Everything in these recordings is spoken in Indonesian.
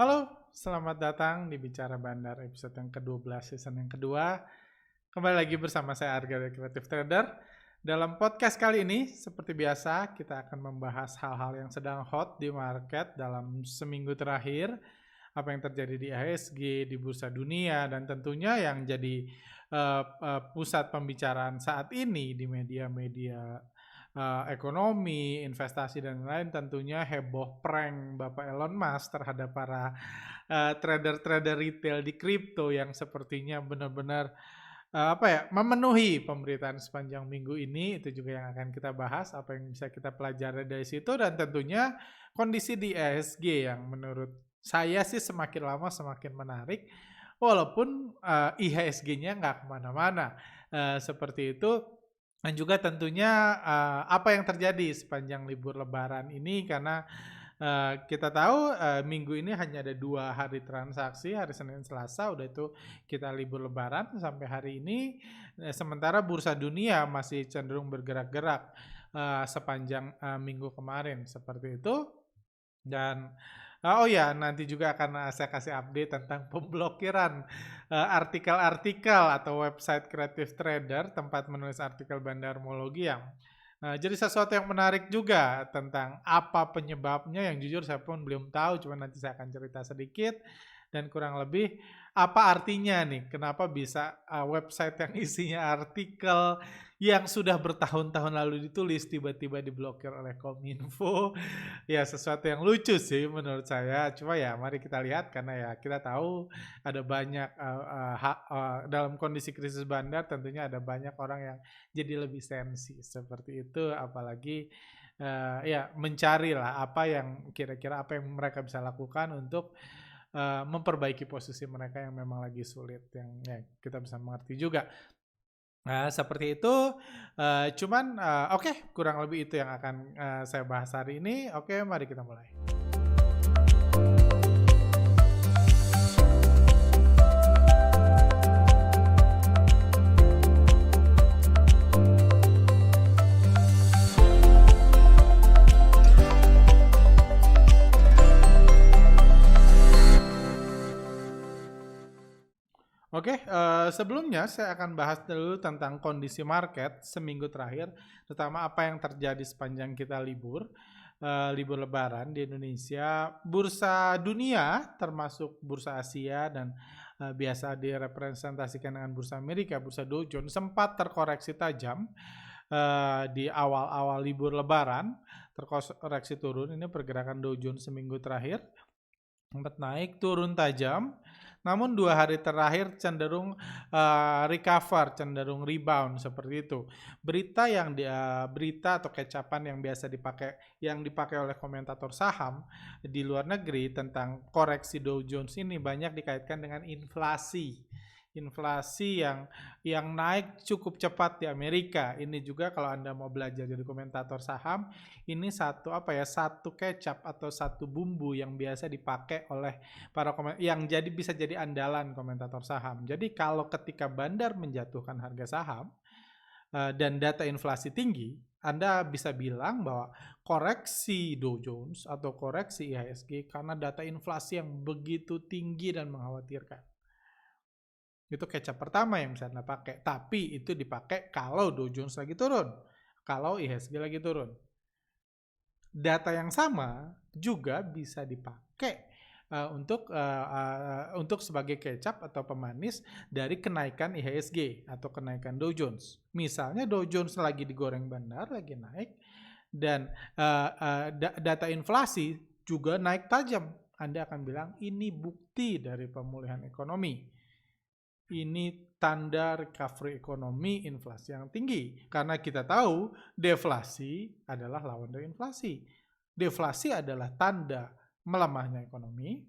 Halo, selamat datang di Bicara Bandar episode yang ke-12 season yang kedua. Kembali lagi bersama saya Arga dari Creative Trader. Dalam podcast kali ini, seperti biasa, kita akan membahas hal-hal yang sedang hot di market dalam seminggu terakhir. Apa yang terjadi di IHSG, di bursa dunia, dan tentunya yang jadi pusat pembicaraan saat ini di media-media ekonomi, investasi, dan lain tentunya heboh prank Bapak Elon Musk terhadap para trader-trader retail di kripto yang sepertinya benar-benar memenuhi pemberitaan sepanjang minggu ini. Itu juga yang akan kita bahas, apa yang bisa kita pelajari dari situ, dan tentunya kondisi di IHSG yang menurut saya sih semakin lama semakin menarik, walaupun IHSG-nya nggak kemana-mana. Seperti itu. Dan juga tentunya apa yang terjadi sepanjang libur Lebaran ini, karena kita tahu minggu ini hanya ada 2 hari transaksi, hari Senin, Selasa, udah itu kita libur Lebaran sampai hari ini. Sementara bursa dunia masih cenderung bergerak-gerak sepanjang minggu kemarin, seperti itu. Dan oh ya, nanti juga akan saya kasih update tentang pemblokiran artikel-artikel atau website Creative Trader, tempat menulis artikel bandarmologi yang jadi sesuatu yang menarik juga tentang apa penyebabnya, yang jujur saya pun belum tahu, cuma nanti saya akan cerita sedikit dan kurang lebih apa artinya nih, kenapa bisa website yang isinya artikel yang sudah bertahun-tahun lalu ditulis tiba-tiba diblokir oleh Kominfo. Ya, sesuatu yang lucu sih menurut saya. Cuma ya mari kita lihat, karena ya kita tahu ada banyak dalam kondisi krisis bandar tentunya ada banyak orang yang jadi lebih sensi seperti itu, apalagi ya mencari lah apa yang kira-kira apa yang mereka bisa lakukan untuk memperbaiki posisi mereka yang memang lagi sulit, yang ya kita bisa mengerti juga. Nah, seperti itu, cuman oke, kurang lebih itu yang akan saya bahas hari ini. Oke, mari kita mulai. Oke, sebelumnya saya akan bahas dulu tentang kondisi market seminggu terakhir, terutama apa yang terjadi sepanjang kita libur Lebaran di Indonesia. Bursa dunia, termasuk bursa Asia dan biasa direpresentasikan dengan bursa Amerika, bursa Dow Jones, sempat terkoreksi tajam di awal-awal libur Lebaran, terkoreksi turun. Ini pergerakan Dow Jones seminggu terakhir, sempat naik, turun tajam. Namun 2 hari terakhir cenderung recover, cenderung rebound seperti itu. Berita atau kecapan yang biasa dipakai oleh komentator saham di luar negeri tentang koreksi Dow Jones ini banyak dikaitkan dengan inflasi yang naik cukup cepat di Amerika. Ini juga kalau Anda mau belajar jadi komentator saham, ini satu kecap atau satu bumbu yang biasa dipakai oleh para yang bisa jadi andalan komentator saham. Jadi kalau ketika bandar menjatuhkan harga saham dan data inflasi tinggi, Anda bisa bilang bahwa koreksi Dow Jones atau koreksi IHSG karena data inflasi yang begitu tinggi dan mengkhawatirkan. Itu kecap pertama yang bisa Anda pakai. Tapi itu dipakai kalau Dow Jones lagi turun, kalau IHSG lagi turun. Data yang sama juga bisa dipakai untuk sebagai kecap atau pemanis dari kenaikan IHSG atau kenaikan Dow Jones. Misalnya Dow Jones lagi digoreng bandar, lagi naik, dan data inflasi juga naik tajam. Anda akan bilang ini bukti dari pemulihan ekonomi. Ini tanda recovery ekonomi inflasi yang tinggi. Karena kita tahu deflasi adalah lawan dari inflasi. Deflasi adalah tanda melemahnya ekonomi.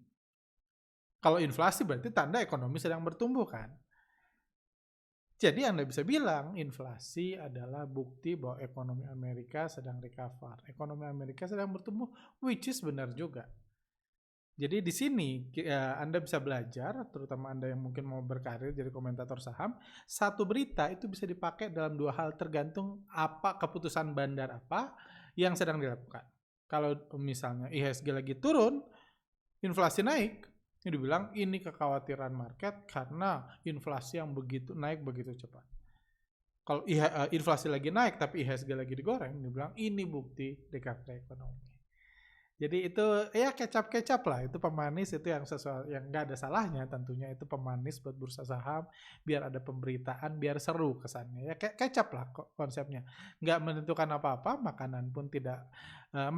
Kalau inflasi berarti tanda ekonomi sedang bertumbuh kan. Jadi Anda bisa bilang inflasi adalah bukti bahwa ekonomi Amerika sedang recover. Ekonomi Amerika sedang bertumbuh, which is benar juga. Jadi di sini Anda bisa belajar, terutama Anda yang mungkin mau berkarir jadi komentator saham, satu berita itu bisa dipakai dalam 2 hal tergantung apa keputusan bandar apa yang sedang dilakukan. Kalau misalnya IHSG lagi turun, inflasi naik. Ini dibilang ini kekhawatiran market karena inflasi yang begitu naik begitu cepat. Kalau inflasi lagi naik tapi IHSG lagi digoreng, dibilang ini bukti recovery ekonomi. Jadi itu ya kecap-kecap lah, itu pemanis, itu yang sesuatu yang nggak ada salahnya tentunya, itu pemanis buat bursa saham, biar ada pemberitaan, biar seru kesannya. Ya kayak kecap lah konsepnya. Nggak menentukan apa-apa, makanan pun tidak,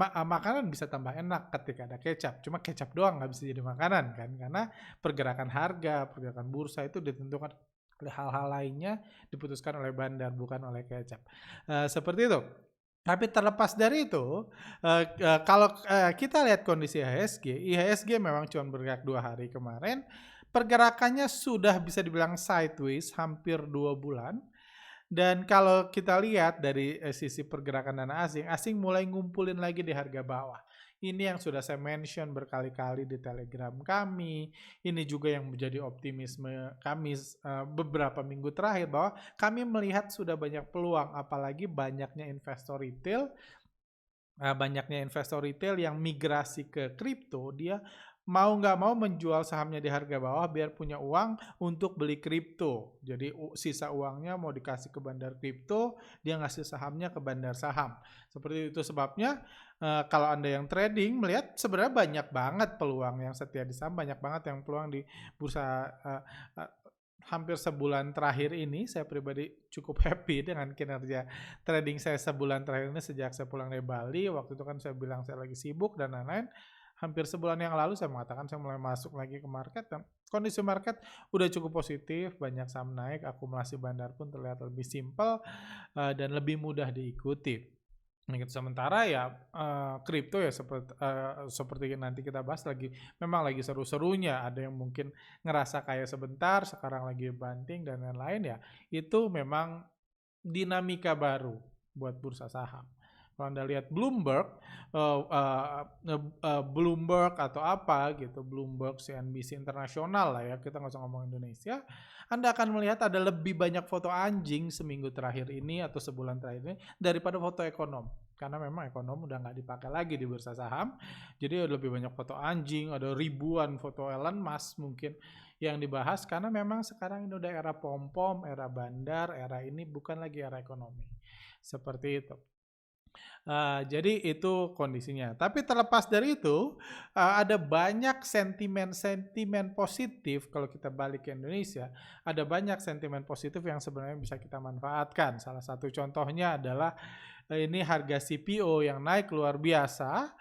makanan bisa tambah enak ketika ada kecap. Cuma kecap doang nggak bisa jadi makanan kan, karena pergerakan harga, pergerakan bursa itu ditentukan oleh hal-hal lainnya, diputuskan oleh bandar, bukan oleh kecap. Seperti itu. Tapi terlepas dari itu, kalau kita lihat kondisi IHSG memang cuma bergerak 2 hari kemarin, pergerakannya sudah bisa dibilang sideways hampir 2 bulan. Dan kalau kita lihat dari sisi pergerakan dana asing mulai ngumpulin lagi di harga bawah. Ini yang sudah saya mention berkali-kali di Telegram kami. Ini juga yang menjadi optimisme kami beberapa minggu terakhir, bahwa kami melihat sudah banyak peluang, apalagi banyaknya investor retail yang migrasi ke kripto. Dia mau nggak mau menjual sahamnya di harga bawah biar punya uang untuk beli kripto. Jadi sisa uangnya mau dikasih ke bandar kripto, dia ngasih sahamnya ke bandar saham. Seperti itu sebabnya kalau Anda yang trading melihat sebenarnya banyak banget peluang yang setia di saham, banyak banget yang peluang di bursa. Hampir sebulan terakhir ini saya pribadi cukup happy dengan kinerja trading saya sebulan terakhir ini sejak saya pulang dari Bali. Waktu itu kan saya bilang saya lagi sibuk dan lain-lain. Hampir sebulan yang lalu saya mengatakan saya mulai masuk lagi ke market, dan kondisi market udah cukup positif, banyak saham naik, akumulasi bandar pun terlihat lebih simpel dan lebih mudah diikuti. Sementara ya kripto ya seperti nanti kita bahas memang lagi seru-serunya. Ada yang mungkin ngerasa kayak sebentar, sekarang lagi banting dan lain-lain ya. Itu memang dinamika baru buat bursa saham. Kalau Anda lihat Bloomberg atau apa gitu, Bloomberg, CNBC internasional lah ya, kita nggak usah ngomong Indonesia, Anda akan melihat ada lebih banyak foto anjing seminggu terakhir ini atau sebulan terakhir ini daripada foto ekonom. Karena memang ekonom udah nggak dipakai lagi di bursa saham, jadi lebih banyak foto anjing, ada ribuan foto Elon Musk mungkin yang dibahas, karena memang sekarang ini udah era pom-pom, era bandar, era ini bukan lagi era ekonomi. Seperti itu. Jadi itu kondisinya. Tapi terlepas dari itu, ada banyak sentimen positif. Kalau kita balik ke Indonesia, ada banyak sentimen positif yang sebenarnya bisa kita manfaatkan. Salah satu contohnya adalah ini harga CPO yang naik luar biasa,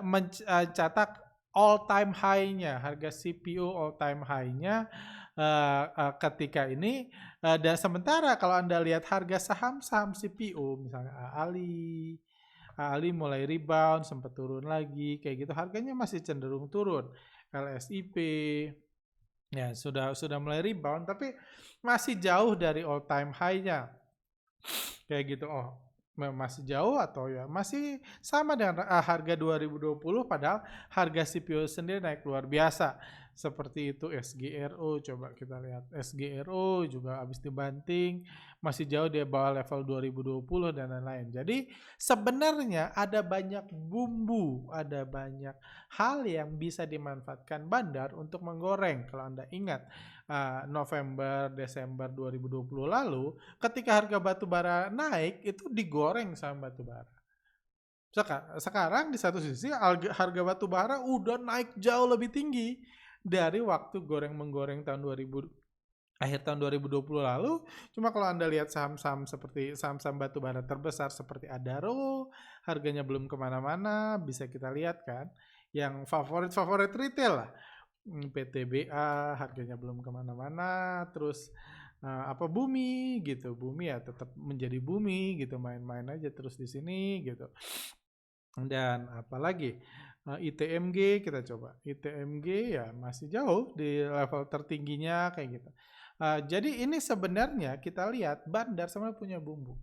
mencatat all time high-nya, harga CPO all time high-nya ketika ini. Dan sementara kalau Anda lihat harga saham CPO, misalnya Ali mulai rebound, sempat turun lagi, kayak gitu, harganya masih cenderung turun. LSIP ya sudah mulai rebound, tapi masih jauh dari all time high-nya. Kayak gitu, masih jauh atau ya masih sama dengan harga 2020, padahal harga CPO sendiri naik luar biasa. Seperti itu SGRO, coba kita lihat SGRO juga habis dibanting, masih jauh di bawah level 2020 dan lain-lain. Jadi sebenarnya ada banyak bumbu, ada banyak hal yang bisa dimanfaatkan bandar untuk menggoreng. Kalau Anda ingat November, Desember 2020 lalu, ketika harga batu bara naik, itu digoreng sama batu bara. Sekarang di satu sisi harga batu bara udah naik jauh lebih tinggi dari waktu menggoreng akhir tahun 2020 lalu. Cuma kalau Anda lihat saham-saham seperti saham-saham batu bara terbesar seperti Adaro, harganya belum kemana-mana, bisa kita lihat kan. Yang favorit retail lah, PTBA harganya belum kemana-mana, terus Bumi gitu, Bumi ya tetap menjadi Bumi gitu, main-main aja terus di sini gitu. Dan apalagi ITMG, kita coba ITMG ya masih jauh di level tertingginya kayak gitu. Jadi ini sebenarnya kita lihat bandar sama punya bumbu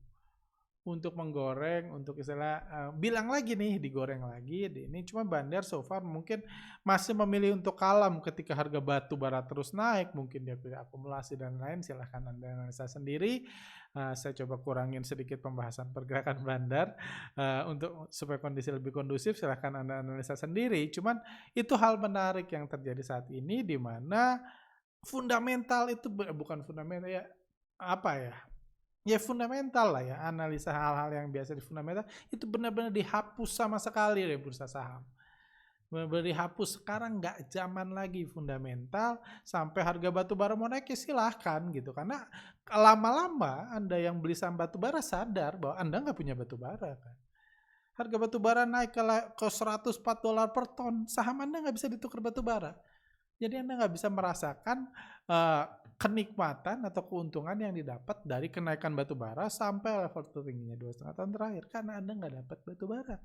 untuk menggoreng, untuk istilah bilang lagi nih, digoreng lagi. Ini cuma Bandar so far mungkin masih memilih untuk kalem ketika harga batu bara terus naik. Mungkin dia pilih akumulasi dan lain. Silahkan Anda analisa sendiri. Saya coba kurangin sedikit pembahasan pergerakan Bandar untuk supaya kondisi lebih kondusif. Silahkan Anda analisa sendiri. Cuman itu hal menarik yang terjadi saat ini, di mana fundamental itu bukan fundamental ya, apa ya? Ya fundamental lah ya, analisa hal-hal yang biasa di fundamental itu benar-benar dihapus sama sekali dari bursa saham. Benar-benar dihapus. Sekarang nggak zaman lagi fundamental. Sampai harga batu bara mau naik ya silahkan gitu. Karena lama-lama Anda yang beli saham batu bara sadar bahwa Anda nggak punya batu bara kan. Harga batu bara naik ke $104 per ton, saham Anda nggak bisa ditukar batu bara. Jadi Anda nggak bisa merasakan kenikmatan atau keuntungan yang didapat dari kenaikan batu bara sampai level tertingginya 2,5 tahun terakhir, karena Anda nggak dapat batu bara.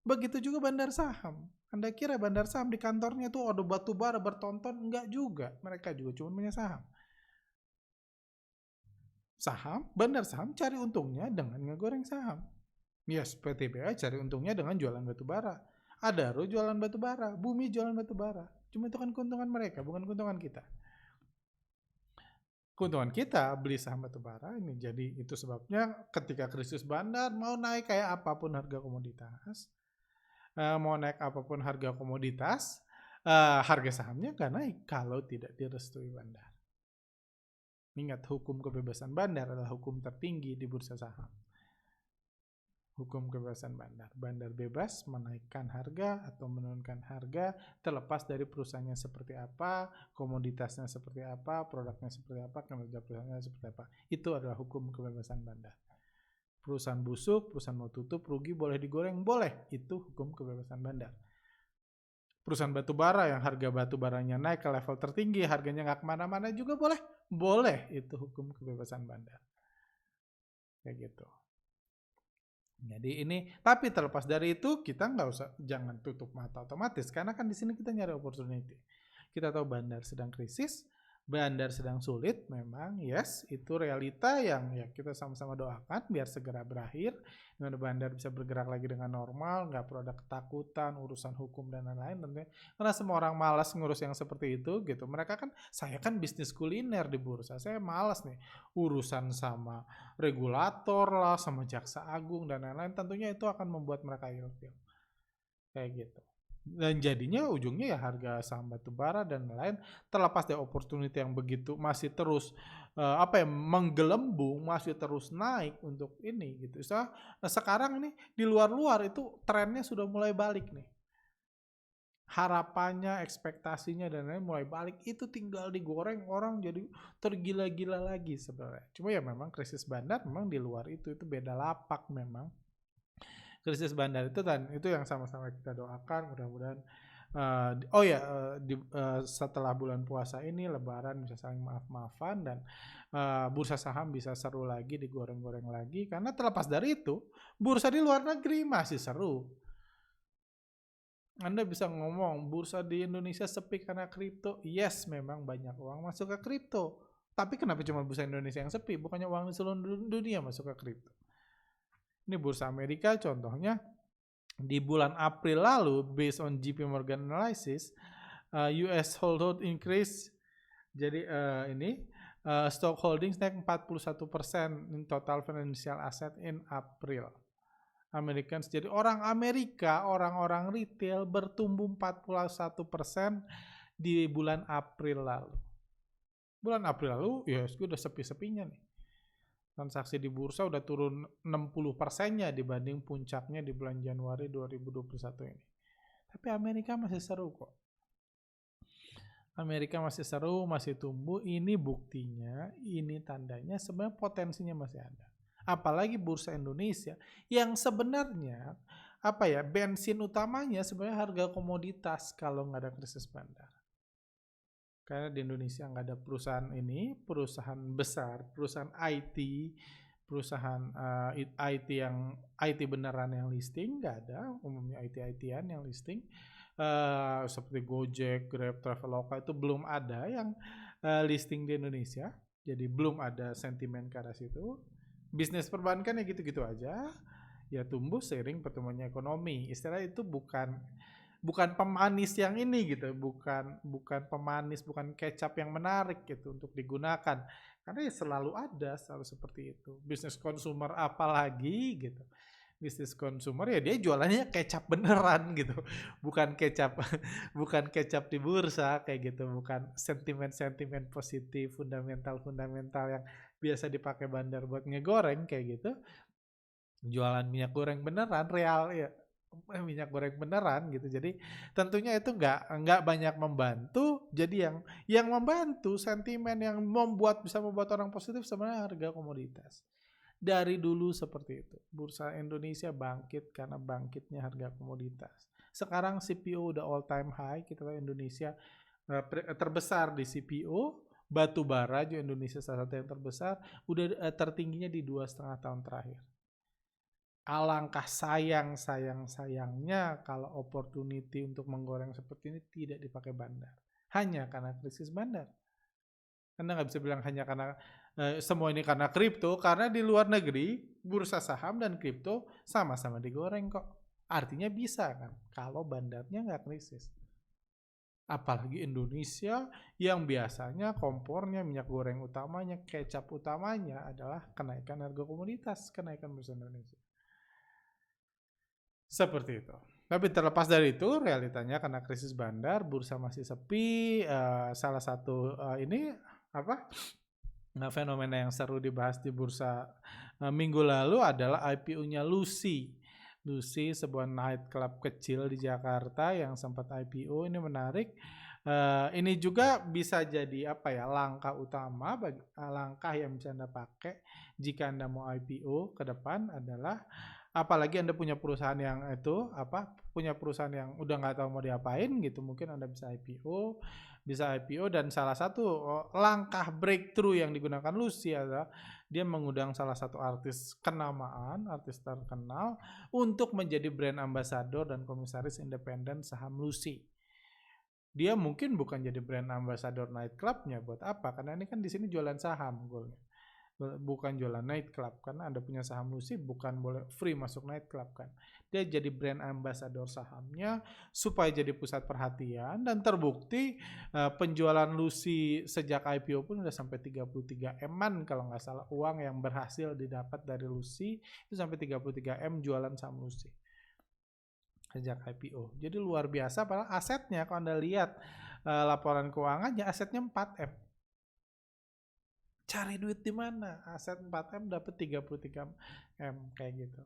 Begitu juga bandar saham. Anda kira bandar saham di kantornya tuh ada batu bara bertonton? Enggak juga. Mereka juga cuma punya saham. Bandar saham cari untungnya dengan ngegoreng saham. Yes, PTBA cari untungnya dengan jualan batu bara. Adaro jualan batu bara, Bumi jualan batu bara. Cuma itu kan keuntungan mereka, bukan keuntungan kita. Keuntungan kita beli saham batu bara ini. Jadi itu sebabnya ketika krisis bandar mau naik kayak apapun harga komoditas, harga sahamnya nggak naik kalau tidak direstui bandar. Ingat, hukum kebebasan bandar adalah hukum tertinggi di bursa saham. Hukum kebebasan bandar. Bandar bebas menaikkan harga atau menurunkan harga terlepas dari perusahaannya seperti apa, komoditasnya seperti apa, produknya seperti apa, kinerja perusahaannya seperti apa. Itu adalah hukum kebebasan bandar. Perusahaan busuk, perusahaan mau tutup, rugi, boleh digoreng, boleh. Itu hukum kebebasan bandar. Perusahaan batu bara yang harga batu baranya naik ke level tertinggi, harganya nggak kemana-mana juga boleh. Boleh, itu hukum kebebasan bandar. Kayak gitu. Jadi ini, tapi terlepas dari itu kita jangan tutup mata otomatis, karena kan di sini kita nyari opportunity. Kita tahu bandar sedang krisis, bandar sedang sulit, memang yes, itu realita yang ya kita sama-sama doakan biar segera berakhir, dengan bandar bisa bergerak lagi dengan normal, nggak perlu ada ketakutan, urusan hukum dan lain-lain tentunya. Karena semua orang malas ngurus yang seperti itu gitu. Mereka kan, saya kan bisnis kuliner di bursa, saya malas nih urusan sama regulator lah, sama jaksa agung dan lain-lain. Tentunya itu akan membuat mereka ilfil. Kayak gitu. Dan jadinya ujungnya ya harga saham batubara dan lain, terlepas dari opportunity yang begitu masih terus menggelembung, masih terus naik untuk ini gitu. Nah sekarang ini di luar-luar itu trennya sudah mulai balik nih. Harapannya, ekspektasinya dan lain mulai balik, itu tinggal digoreng, orang jadi tergila-gila lagi sebenarnya. Cuma ya memang krisis bandar memang di luar itu beda lapak memang. Krisis bandar itu dan itu yang sama-sama kita doakan mudah-mudahan setelah bulan puasa ini lebaran bisa saling maaf-maafan dan bursa saham bisa seru lagi, digoreng-goreng lagi, karena terlepas dari itu bursa di luar negeri masih seru. Anda bisa ngomong bursa di Indonesia sepi karena kripto. Yes, memang banyak uang masuk ke kripto. Tapi kenapa cuma bursa Indonesia yang sepi? Bukannya uang di seluruh dunia masuk ke kripto. Ini bursa Amerika contohnya. Di bulan April lalu, based on JP Morgan analysis, US hold increase. Jadi stock holdings naik 41% in total financial asset in April. Americans. Jadi orang-orang retail bertumbuh 41% di bulan April lalu. Bulan April lalu ya udah sepi-sepinya nih. Transaksi di bursa udah turun 60%-nya dibanding puncaknya di bulan Januari 2021 ini. Tapi Amerika masih seru kok. Amerika masih seru, masih tumbuh. Ini buktinya, ini tandanya sebenarnya potensinya masih ada. Apalagi bursa Indonesia yang sebenarnya bensin utamanya sebenarnya harga komoditas kalau nggak ada krisis bandar. Karena di Indonesia nggak ada perusahaan besar, perusahaan IT, perusahaan IT beneran yang listing nggak ada, umumnya IT-an yang listing seperti Gojek, Grab, Traveloka itu belum ada yang listing di Indonesia, jadi belum ada sentimen ke arah situ. Bisnis perbankan ya gitu-gitu aja, ya tumbuh seiring pertumbuhannya ekonomi. Istilah itu bukan pemanis yang ini gitu, bukan pemanis, bukan kecap yang menarik gitu untuk digunakan. Karena ya selalu seperti itu. Bisnis konsumer apalagi gitu. Bisnis konsumer ya dia jualannya kecap beneran gitu. Bukan kecap bukan kecap di bursa kayak gitu, bukan sentimen-sentimen positif, fundamental-fundamental yang biasa dipakai bandar buat ngegoreng kayak gitu. Jualan minyak goreng beneran real ya, minyak goreng beneran gitu. Jadi tentunya itu nggak banyak membantu. Jadi yang membantu sentimen yang bisa membuat orang positif sebenarnya harga komoditas. Dari dulu seperti itu. Bursa Indonesia bangkit karena bangkitnya harga komoditas. Sekarang CPO udah all time high. Kita tahu Indonesia terbesar di CPO. Batu bara juga Indonesia salah satu yang terbesar. Udah tertingginya di 2,5 tahun terakhir. Alangkah sayangnya kalau opportunity untuk menggoreng seperti ini tidak dipakai bandar. Hanya karena krisis bandar. Anda nggak bisa bilang hanya karena semua ini karena kripto, karena di luar negeri bursa saham dan kripto sama-sama digoreng kok. Artinya bisa kan kalau bandarnya nggak krisis. Apalagi Indonesia yang biasanya kompornya, minyak goreng utamanya, kecap utamanya adalah kenaikan harga komoditas, kenaikan bursa Indonesia. Seperti itu. Tapi terlepas dari itu, realitanya karena krisis bandar, bursa masih sepi. Salah satu ini apa? Nah, fenomena yang seru dibahas di bursa minggu lalu adalah IPO-nya Lucy. Lucy, sebuah night club kecil di Jakarta yang sempat IPO. Ini menarik. Ini juga bisa jadi langkah utama, langkah yang bisa Anda pakai jika Anda mau IPO ke depan adalah, apalagi Anda punya perusahaan yang punya perusahaan yang udah nggak tahu mau diapain gitu, mungkin Anda bisa IPO dan salah satu langkah breakthrough yang digunakan Lucy adalah dia mengundang salah satu artis terkenal untuk menjadi brand ambassador dan komisaris independen saham Lucy. Dia mungkin bukan jadi brand ambassador nightclubnya, buat apa? Karena ini kan di sini jualan saham goalnya. Bukan jualan nightclub, karena Anda punya saham Lucy bukan boleh free masuk nightclub kan. Dia jadi brand ambassador sahamnya supaya jadi pusat perhatian, dan terbukti penjualan Lucy sejak IPO pun udah sampai 33 M-an kalau nggak salah, uang yang berhasil didapat dari Lucy itu sampai 33 M jualan saham Lucy sejak IPO. Jadi luar biasa, padahal asetnya kalau Anda lihat laporan keuangannya asetnya 4 M. Cari duit di mana? Aset 4M dapat 33 M kayak gitu.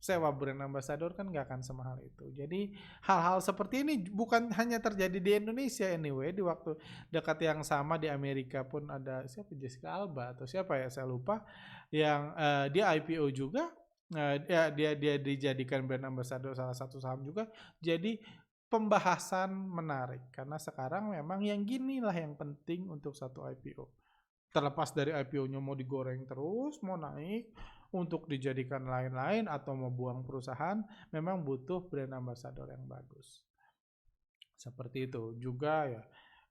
Sewa brand ambassador kan nggak akan semahal itu. Jadi hal-hal seperti ini bukan hanya terjadi di Indonesia anyway. Di waktu dekat yang sama di Amerika pun ada Jessica Alba atau siapa ya saya lupa, yang dia IPO juga. Dia dijadikan brand ambassador salah satu saham juga. Jadi pembahasan menarik karena sekarang memang yang ginilah yang penting untuk satu IPO. Terlepas dari IPO-nya mau digoreng terus, mau naik, untuk dijadikan lain-lain, atau mau buang perusahaan, memang butuh brand ambassador yang bagus. Seperti itu juga ya.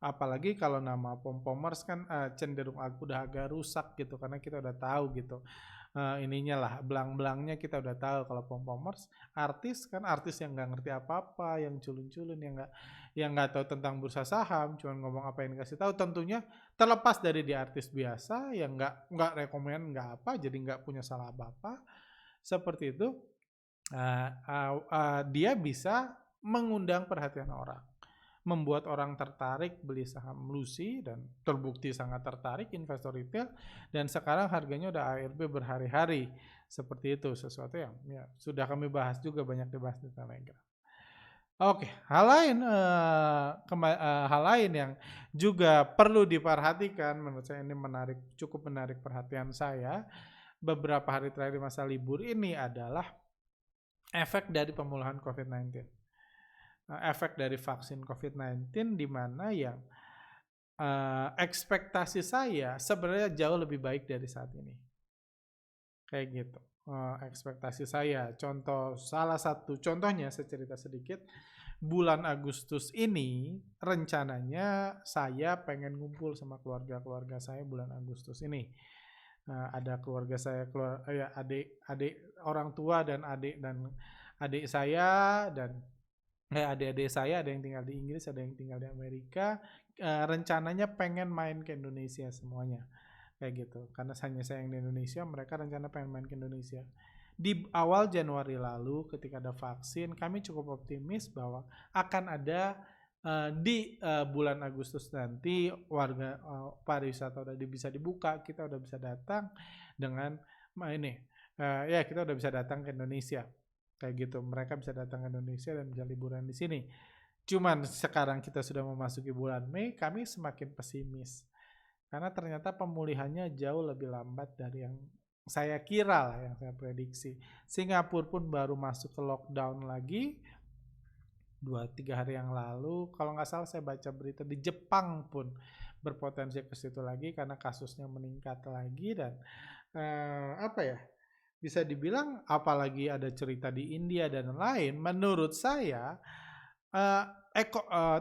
Apalagi kalau nama Pompomers kan cenderung udah agak rusak gitu, karena kita udah tahu gitu. Ininya lah, belang-belangnya kita udah tahu kalau Pompomers artis yang nggak ngerti apa-apa, yang culun-culun, yang nggak tahu tentang bursa saham, cuma ngomong apa yang dikasih tahu. Tentunya terlepas dari dia artis biasa yang nggak rekomen jadi nggak punya salah apa-apa seperti itu, dia bisa mengundang perhatian orang, membuat orang tertarik beli saham Lucy, dan terbukti sangat tertarik investor retail, dan sekarang harganya udah ARB berhari-hari. Seperti itu, sesuatu yang ya sudah kami bahas juga, banyak dibahas di Telegram. Oke, hal lain yang juga perlu diperhatikan, menurut saya ini cukup menarik perhatian saya beberapa hari terakhir masa libur ini adalah efek dari pemulihan COVID-19. Efek dari vaksin COVID-19 di mana yang ekspektasi saya sebenarnya jauh lebih baik dari saat ini. Kayak gitu. Ekspektasi saya. Salah satu contohnya saya cerita sedikit. Bulan Agustus ini rencananya saya pengen ngumpul sama keluarga saya bulan Agustus ini. ada keluarga saya, adik orang tua dan adik saya dan adik-adik saya, ada yang tinggal di Inggris, ada yang tinggal di Amerika. Rencananya pengen main ke Indonesia semuanya, kayak gitu. Karena hanya saya yang di Indonesia, mereka rencana pengen main ke Indonesia. Di awal Januari lalu, ketika ada vaksin, kami cukup optimis bahwa akan ada di bulan Agustus nanti warga pariwisata udah bisa dibuka, kita udah bisa datang dengan kita udah bisa datang ke Indonesia. Kayak gitu, mereka bisa datang ke Indonesia dan bisa liburan di sini. Cuman sekarang kita sudah memasuki bulan Mei, kami semakin pesimis. Karena ternyata pemulihannya jauh lebih lambat dari yang saya kira lah, yang saya prediksi. Singapura pun baru masuk ke lockdown lagi 2-3 hari yang lalu. Kalau nggak salah saya baca berita di Jepang pun berpotensi ke situ lagi karena kasusnya meningkat lagi dan bisa dibilang apalagi ada cerita di India dan lain, menurut saya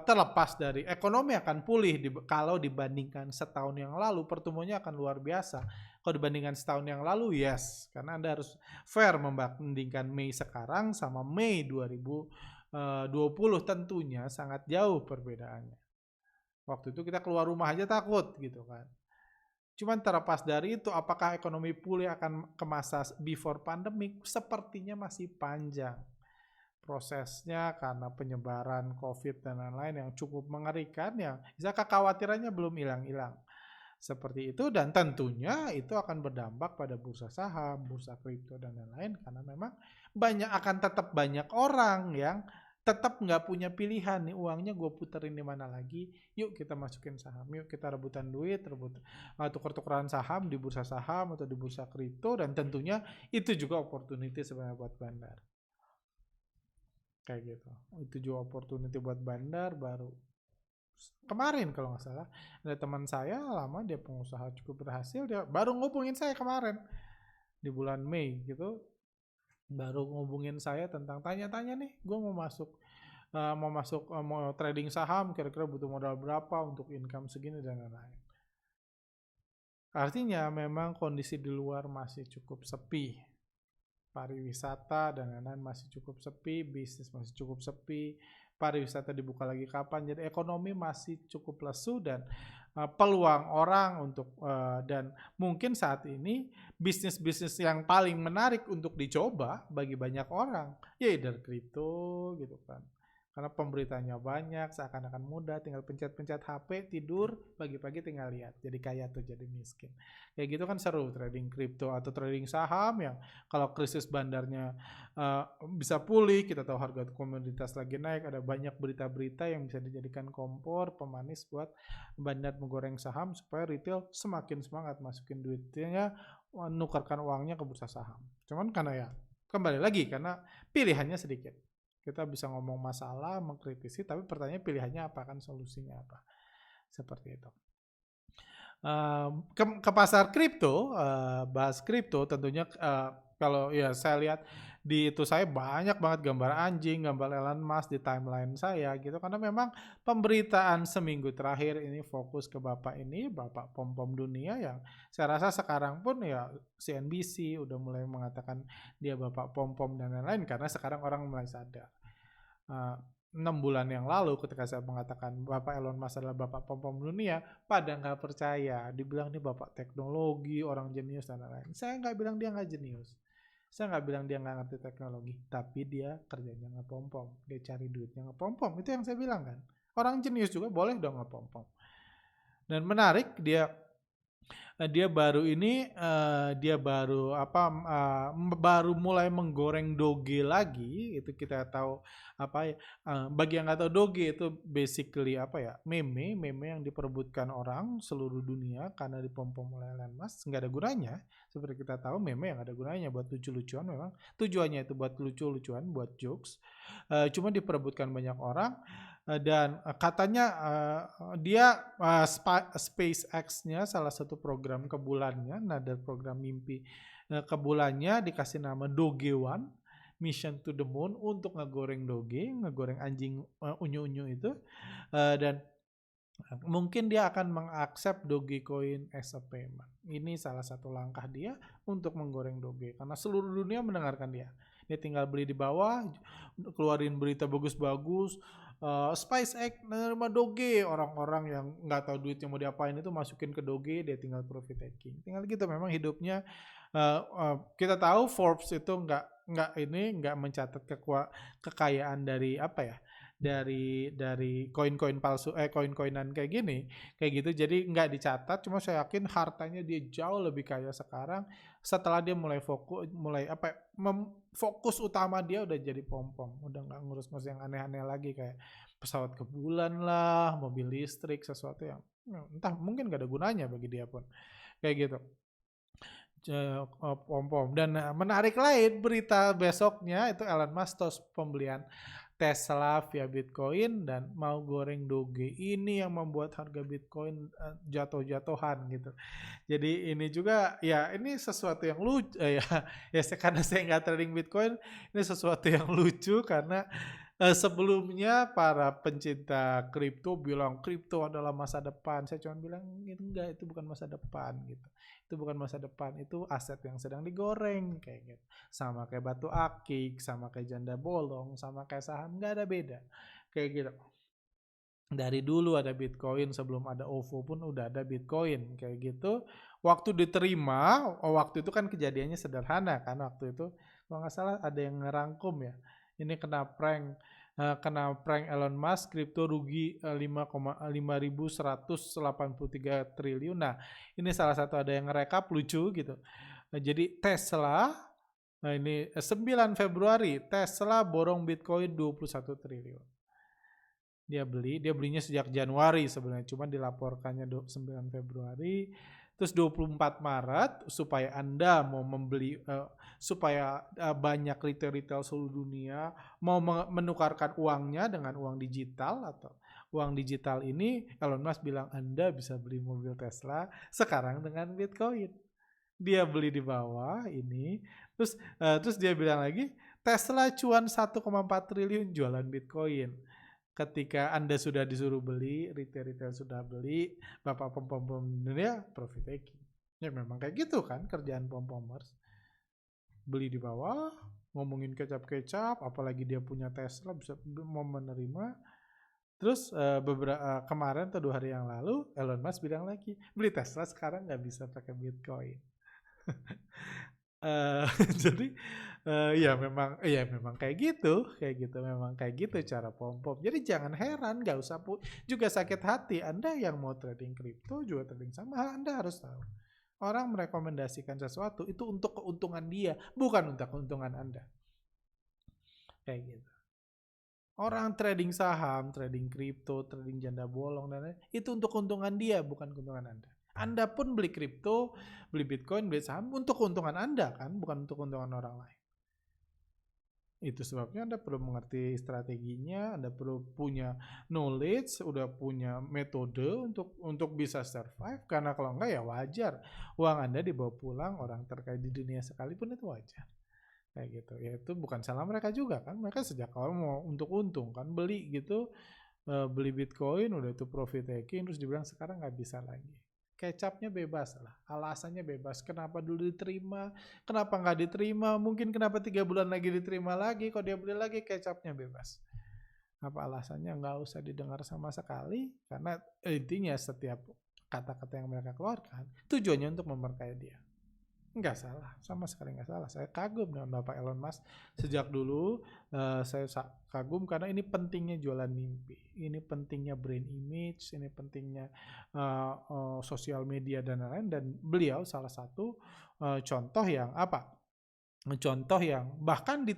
terlepas dari ekonomi akan pulih kalau dibandingkan setahun yang lalu, pertumbuhannya akan luar biasa. Kalau dibandingkan setahun yang lalu, yes, karena Anda harus fair membandingkan Mei sekarang sama Mei 2020, tentunya sangat jauh perbedaannya. Waktu itu kita keluar rumah aja takut gitu kan. Cuman terlepas dari itu, apakah ekonomi pulih akan ke masa before pandemic? Sepertinya masih panjang prosesnya karena penyebaran COVID dan lain-lain yang cukup mengerikan, yang kekhawatirannya belum hilang-hilang. Seperti itu, dan tentunya itu akan berdampak pada bursa saham, bursa kripto dan lain-lain, karena memang akan tetap banyak orang yang tetap nggak punya pilihan nih, uangnya gue puterin di mana lagi, yuk kita masukin saham, yuk kita rebutan duit, tuker-tukeran saham di bursa saham atau di bursa kripto, dan tentunya itu juga opportunity sebenarnya buat bandar. Kayak gitu, itu juga opportunity buat bandar. Baru kemarin kalau nggak salah ada teman saya lama, dia pengusaha cukup berhasil, dia baru ngubungin saya kemarin di bulan Mei gitu, baru ngubungin saya tentang tanya-tanya nih, gue mau trading saham, kira-kira butuh modal berapa untuk income segini dan lain-lain. Artinya memang kondisi di luar masih cukup sepi, pariwisata dan lain-lain masih cukup sepi, bisnis masih cukup sepi, pariwisata dibuka lagi kapan, jadi ekonomi masih cukup lesu dan peluang orang untuk dan mungkin saat ini bisnis-bisnis yang paling menarik untuk dicoba bagi banyak orang ya either kripto gitu kan, karena pemberitanya banyak, seakan-akan mudah, tinggal pencet-pencet HP, tidur, pagi-pagi tinggal lihat, jadi kaya atau jadi miskin. Kayak gitu kan seru trading kripto atau trading saham, yang kalau krisis bandarnya bisa pulih, kita tahu harga komoditas lagi naik, ada banyak berita-berita yang bisa dijadikan kompor, pemanis buat bandar menggoreng saham supaya retail semakin semangat masukin duitnya, nukarkan uangnya ke bursa saham. Cuman karena ya kembali lagi, karena pilihannya sedikit. Kita bisa ngomong masalah, mengkritisi, tapi pertanyaan pilihannya apa, kan solusinya apa. Seperti itu. Ke pasar kripto, bahas kripto tentunya kalau ya saya lihat di itu saya banyak banget gambar anjing, gambar Elon Musk di timeline saya gitu, karena memang pemberitaan seminggu terakhir ini fokus ke bapak ini, bapak pom-pom dunia, yang saya rasa sekarang pun ya CNBC udah mulai mengatakan dia bapak pom-pom dan lain-lain, karena sekarang orang mulai sadar. 6 bulan yang lalu ketika saya mengatakan Bapak Elon Musk adalah Bapak pom-pom dunia, pada nggak percaya, dibilang ini Bapak teknologi, orang jenius dan lain-lain. Saya nggak bilang dia nggak jenius, saya nggak bilang dia nggak ngerti teknologi, tapi dia kerjanya ngepom-pom, dia cari duitnya ngepom-pom, itu yang saya bilang kan. Orang jenius juga boleh dong ngepom-pom. Dan menarik, dia baru mulai menggoreng Doge lagi. Itu kita tahu bagi yang nggak tahu, Doge itu basically meme yang diperebutkan orang seluruh dunia karena dipom-pom oleh Elon Musk, nggak ada gunanya. Seperti kita tahu, meme yang ada gunanya buat lucu-lucuan, memang tujuannya itu buat lucu-lucuan, buat jokes, cuma diperebutkan banyak orang. Dan katanya dia SpaceX-nya salah satu program ke bulannya, ada program mimpi ke bulannya, dikasih nama Doge One, Mission to the Moon, untuk ngegoreng Doge, ngegoreng anjing unyu-unyu itu, dan mungkin dia akan mengaccept Dogecoin as a payment. Ini salah satu langkah dia untuk menggoreng Doge karena seluruh dunia mendengarkan dia. Dia tinggal beli di bawah, keluarin berita bagus-bagus. SpaceX menerima Doge, orang-orang yang nggak tahu duitnya mau diapain itu masukin ke Doge, dia tinggal profit taking. Tinggal gitu memang hidupnya. Kita tahu Forbes itu nggak mencatat kekayaan dari apa ya, dari koin-koin palsu, koin-koinan kayak gitu, jadi nggak dicatat. Cuma saya yakin hartanya dia jauh lebih kaya sekarang setelah dia fokus utama dia udah jadi pom-pom, udah nggak ngurus-ngurus yang aneh-aneh lagi kayak pesawat ke bulan lah, mobil listrik, sesuatu yang entah mungkin gak ada gunanya bagi dia pun kayak gitu. Pom-pom. Dan menarik lain berita besoknya itu Elon Musk tos pembelian Tesla via Bitcoin dan mau goreng Doge. Ini yang membuat harga Bitcoin jatuh-jatuhan gitu. Jadi ini juga ya ini sesuatu yang lucu ya karena saya nggak trading Bitcoin, ini sesuatu yang lucu karena sebelumnya para pencinta kripto bilang kripto adalah masa depan. Saya cuma bilang enggak, itu bukan masa depan gitu. Itu bukan masa depan, itu aset yang sedang digoreng kayak gitu. Sama kayak batu akik, sama kayak janda bolong, sama kayak saham, nggak ada beda kayak gitu. Dari dulu ada Bitcoin, sebelum ada OVO pun udah ada Bitcoin kayak gitu. Waktu diterima, waktu itu kan kejadiannya sederhana kan, waktu itu kalau nggak salah ada yang ngerangkum ya. Ini kena prank Elon Musk, kripto rugi 5,183 triliun. Nah, ini salah satu ada yang ngerekap lucu gitu. Jadi Tesla, nah ini 9 Februari, Tesla borong Bitcoin 21 triliun. Dia belinya sejak Januari sebenarnya, cuma dilaporkannya 9 Februari. Terus 24 Maret supaya Anda mau membeli, supaya banyak retail seluruh dunia mau menukarkan uangnya dengan uang digital atau uang digital ini, Elon Musk bilang Anda bisa beli mobil Tesla sekarang dengan Bitcoin. Dia beli di bawah ini, terus dia bilang lagi Tesla cuan 1,4 triliun jualan Bitcoin. Ketika Anda sudah disuruh beli, retail sudah beli, Bapak pom-pom dunia profit taking. Ya memang kayak gitu kan kerjaan pom-pomers. Beli di bawah, ngomongin kecap-kecap, apalagi dia punya Tesla bisa mau menerima. Terus kemarin atau 2 hari yang lalu Elon Musk bilang lagi, beli Tesla sekarang nggak bisa pakai Bitcoin. Jadi ya memang kayak gitu memang kayak gitu cara pom-pom. Jadi jangan heran, nggak usah juga sakit hati. Anda yang mau trading kripto juga trading sama, Anda harus tahu orang merekomendasikan sesuatu itu untuk keuntungan dia, bukan untuk keuntungan Anda. Kayak gitu. Orang trading saham, trading kripto, trading janda bolong dan lain, itu untuk keuntungan dia, bukan keuntungan Anda. Anda pun beli kripto, beli Bitcoin, beli saham untuk keuntungan Anda kan, bukan untuk keuntungan orang lain. Itu sebabnya Anda perlu mengerti strateginya, Anda perlu punya knowledge, udah punya metode untuk bisa survive, karena kalau enggak ya wajar uang Anda dibawa pulang orang terkait di dunia sekalipun, itu wajar. Kayak gitu. Ya itu bukan salah mereka juga kan, mereka sejak awal mau untuk untung kan, beli gitu, beli Bitcoin udah itu profit taking, terus dibilang sekarang nggak bisa lagi. Kecapnya bebas lah, alasannya bebas. Kenapa dulu diterima, kenapa nggak diterima, mungkin kenapa 3 bulan lagi diterima lagi, kok dia beli lagi, kecapnya bebas. Apa alasannya nggak usah didengar sama sekali, karena intinya setiap kata-kata yang mereka keluarkan tujuannya untuk memperkaya dia. Nggak salah, sama sekali nggak salah. Saya kagum dengan Bapak Elon Musk. Sejak dulu saya kagum karena ini pentingnya jualan mimpi. Ini pentingnya brand image, ini pentingnya sosial media dan lain-lain. Dan beliau salah satu contoh yang contoh yang bahkan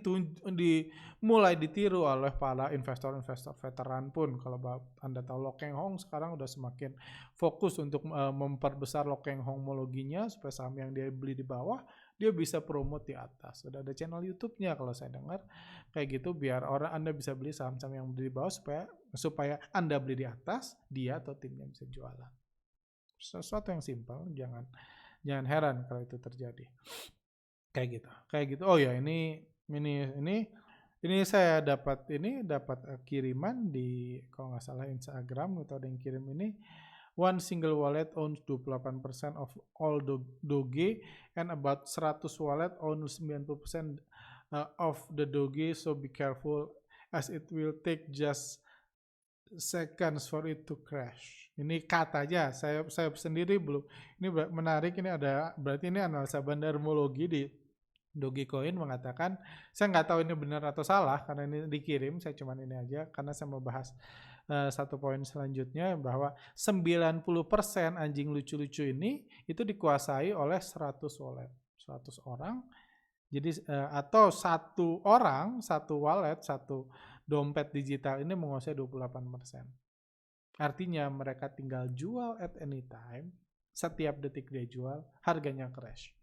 mulai ditiru oleh para investor-investor veteran pun. Kalau Anda tahu Lo Keng Hong sekarang udah semakin fokus untuk memperbesar Lo Keng Hongmologinya supaya saham yang dia beli di bawah dia bisa promote di atas. Sudah ada channel YouTube-nya kalau saya dengar kayak gitu, biar orang Anda bisa beli saham-saham yang beli di bawah supaya Anda beli di atas, dia atau timnya bisa jualan. Sesuatu yang simpel, jangan heran kalau itu terjadi. Kayak gitu. Oh ya, ini saya dapat kiriman di kalau nggak salah Instagram, atau ada yang kirim ini One single wallet owns 28% of all Doge, and about 100 wallet owns 90% of the Doge, so be careful as it will take just seconds for it to crash. Ini katanya, saya sendiri belum. Ini menarik, ini ada, berarti ini analisa bandarmologi di Dogecoin mengatakan, saya nggak tahu ini benar atau salah karena ini dikirim, saya cuman ini aja karena saya mau bahas satu poin selanjutnya, bahwa 90% anjing lucu-lucu ini itu dikuasai oleh 100 wallet, 100 orang. Jadi atau satu orang, satu wallet, satu dompet digital ini menguasai 28%. Artinya mereka tinggal jual at any time, setiap detik dia jual, harganya crash.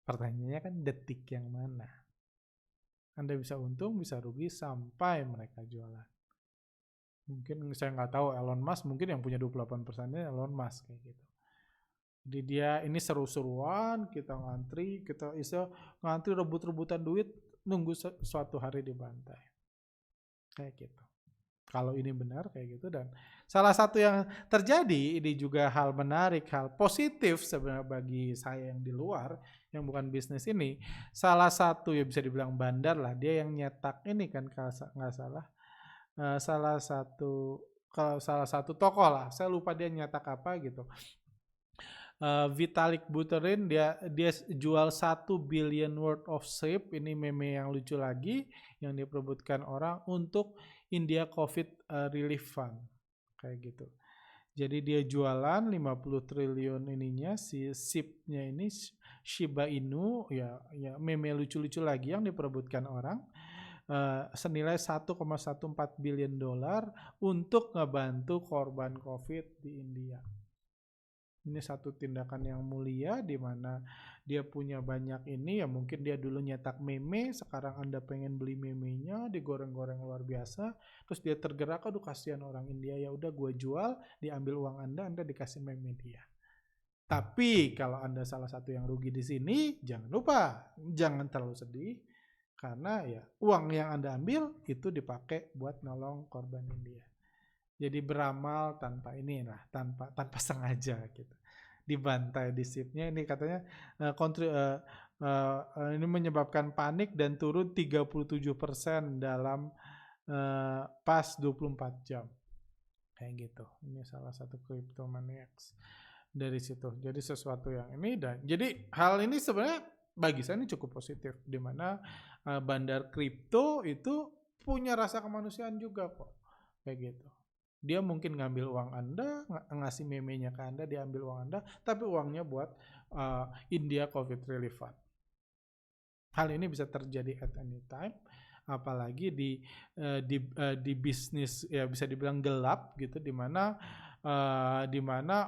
Pertanyaannya kan detik yang mana? Anda bisa untung, bisa rugi sampai mereka jualan. Mungkin saya nggak tahu, Elon Musk mungkin yang punya 28%-nya Elon Musk kayak gitu. Jadi dia ini seru-seruan, kita ngantri, kita ngantri rebut-rebutan duit, nunggu suatu hari dibantai. Kayak gitu. Kalau ini benar kayak gitu. Dan salah satu yang terjadi, ini juga hal menarik, hal positif sebenarnya bagi saya yang di luar, yang bukan bisnis ini. Salah satu ya bisa dibilang bandar lah, dia yang nyetak ini kan kalau nggak salah. Salah satu toko lah, saya lupa dia nyetak apa gitu. Vitalik Buterin dia jual 1 billion worth of SHIB, ini meme yang lucu lagi yang diperebutkan orang untuk India COVID Relief Fund kayak gitu. Jadi dia jualan 50 triliun ininya, si SHIB-nya ini Shiba Inu, ya meme lucu-lucu lagi yang diperebutkan orang, senilai 1,14 billion dolar untuk ngebantu korban COVID di India. Ini satu tindakan yang mulia di mana dia punya banyak ini, ya mungkin dia dulu nyetak meme, sekarang Anda pengen beli memenya, digoreng-goreng luar biasa, terus dia tergerak, aduh kasihan orang India, ya udah gue jual, diambil uang Anda dikasih meme dia. Tapi kalau Anda salah satu yang rugi di sini, jangan lupa, jangan terlalu sedih, karena ya uang yang Anda ambil itu dipakai buat nolong korban India. Jadi beramal tanpa inilah, tanpa sengaja gitu. Dibantai di SHIB-nya ini katanya ini menyebabkan panik dan turun 37% dalam pas 24 jam. Kayak gitu. Ini salah satu cryptomaniacs dari situ. Jadi sesuatu yang ini, dan jadi hal ini sebenarnya bagi saya ini cukup positif, di mana bandar kripto itu punya rasa kemanusiaan juga kok. Kayak gitu. Dia mungkin ngambil uang Anda, ngasih meme-nya ke Anda, dia ambil uang Anda, tapi uangnya buat India COVID Relief Fund. Hal ini bisa terjadi at any time, apalagi di bisnis ya bisa dibilang gelap gitu, di mana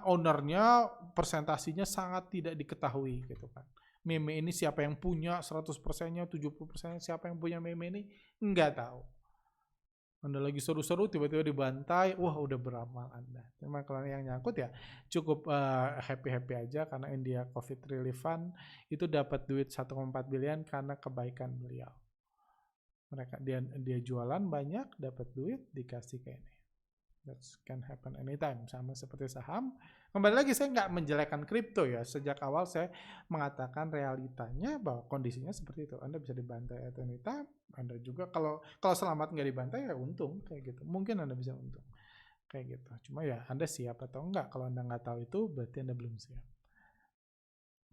ownernya persentasinya sangat tidak diketahui gitu kan. Meme ini siapa yang punya 100%-nya, 70%-nya siapa yang punya meme ini, nggak tahu. Anda lagi seru-seru tiba-tiba dibantai, wah udah beramal Anda. Cuma kalau yang nyangkut ya cukup happy-happy aja, karena India COVID Relief Fund itu dapat duit 1,4 billion karena kebaikan beliau. Dia jualan banyak, dapat duit, dikasih ke ini. That can happen anytime, sama seperti saham. Kembali lagi, saya nggak menjelekkan kripto ya. Sejak awal saya mengatakan realitanya bahwa kondisinya seperti itu. Anda bisa dibantai at any time. Anda juga kalau selamat nggak dibantai ya untung kayak gitu. Mungkin Anda bisa untung kayak gitu. Cuma ya Anda siap atau enggak. Kalau Anda nggak tahu itu berarti Anda belum siap.